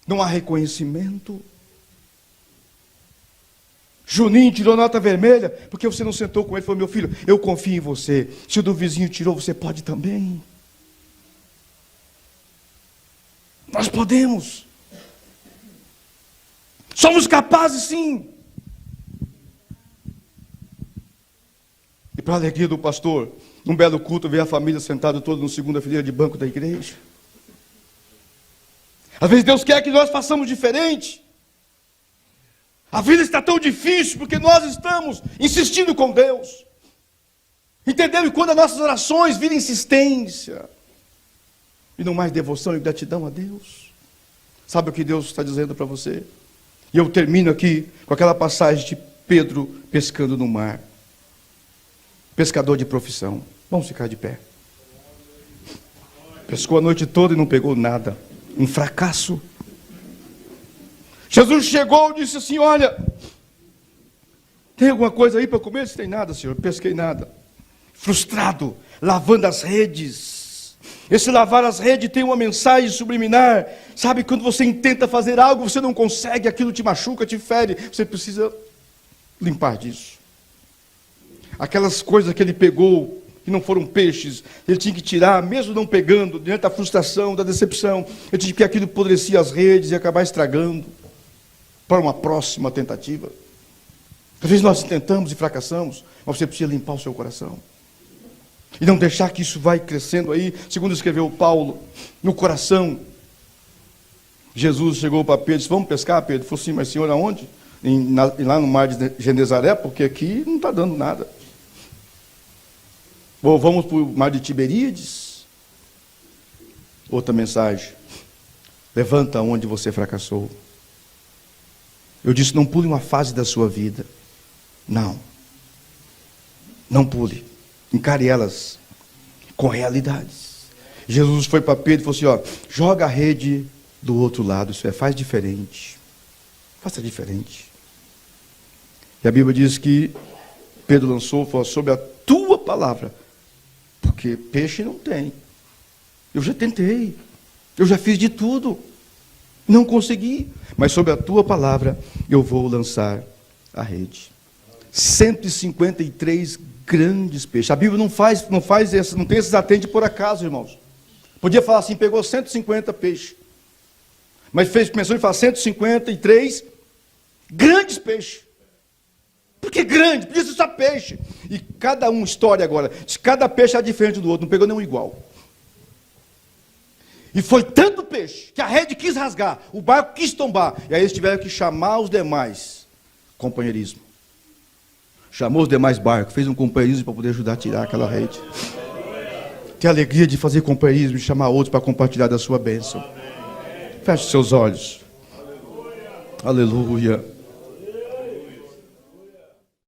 Não há reconhecimento. Juninho tirou nota vermelha, porque você não sentou com ele e falou: meu filho, eu confio em você. Se o do vizinho tirou, você pode também. Nós podemos. Somos capazes, sim. E para a alegria do pastor, num belo culto, ver a família sentada toda no segunda fileira de banco da igreja. Às vezes Deus quer que nós façamos diferente. A vida está tão difícil porque nós estamos insistindo com Deus. Entendeu? E quando as nossas orações viram insistência, e não mais devoção e gratidão a Deus. Sabe o que Deus está dizendo para você? E eu termino aqui com aquela passagem de Pedro pescando no mar. Pescador de profissão. Vamos ficar de pé. Pescou a noite toda e não pegou nada. Um fracasso. Jesus chegou e disse assim: olha, tem alguma coisa aí para comer? Não tem nada, Senhor, pesquei nada. Frustrado, lavando as redes. Esse lavar as redes tem uma mensagem subliminar. Sabe, quando você tenta fazer algo, você não consegue, aquilo te machuca, te fere. Você precisa limpar disso. Aquelas coisas que ele pegou, que não foram peixes, ele tinha que tirar, mesmo não pegando, diante da frustração, da decepção. Ele tinha que aquilo apodrecia as redes e acabar estragando para uma próxima tentativa. Às vezes nós tentamos e fracassamos, mas você precisa limpar o seu coração. E não deixar que isso vai crescendo aí, segundo escreveu Paulo, no coração. Jesus chegou para Pedro e disse: vamos pescar, Pedro? Ele falou assim: mas Senhor, aonde? Lá no mar de Genezaré, porque aqui não está dando nada. Ou vamos para o mar de Tiberíades? Outra mensagem: levanta onde você fracassou. Eu disse: não pule uma fase da sua vida. Não pule. Encare elas com realidades. Jesus foi para Pedro e falou assim: ó, joga a rede do outro lado. Isso é, faz diferente. Faça diferente. E a Bíblia diz que Pedro lançou, falou: sobre a tua palavra. Porque peixe não tem. Eu já tentei. Eu já fiz de tudo. Não consegui. Mas sobre a tua palavra eu vou lançar a rede. 153 grandes peixes. A Bíblia não tem esses atentes por acaso, irmãos. Podia falar assim: pegou 150 peixes. Mas pensou em falar 153 grandes peixes. Por que grande? Porque isso é só peixe. E cada um, história agora, cada peixe é diferente do outro, não pegou nenhum igual. E foi tanto peixe que a rede quis rasgar, o barco quis tombar. E aí eles tiveram que chamar os demais. Companheirismo. Chamou os demais barcos, fez um companheirismo para poder ajudar a tirar aquela rede. Ter a alegria de fazer companheirismo e chamar outros para compartilhar da sua bênção. Feche seus olhos. Aleluia.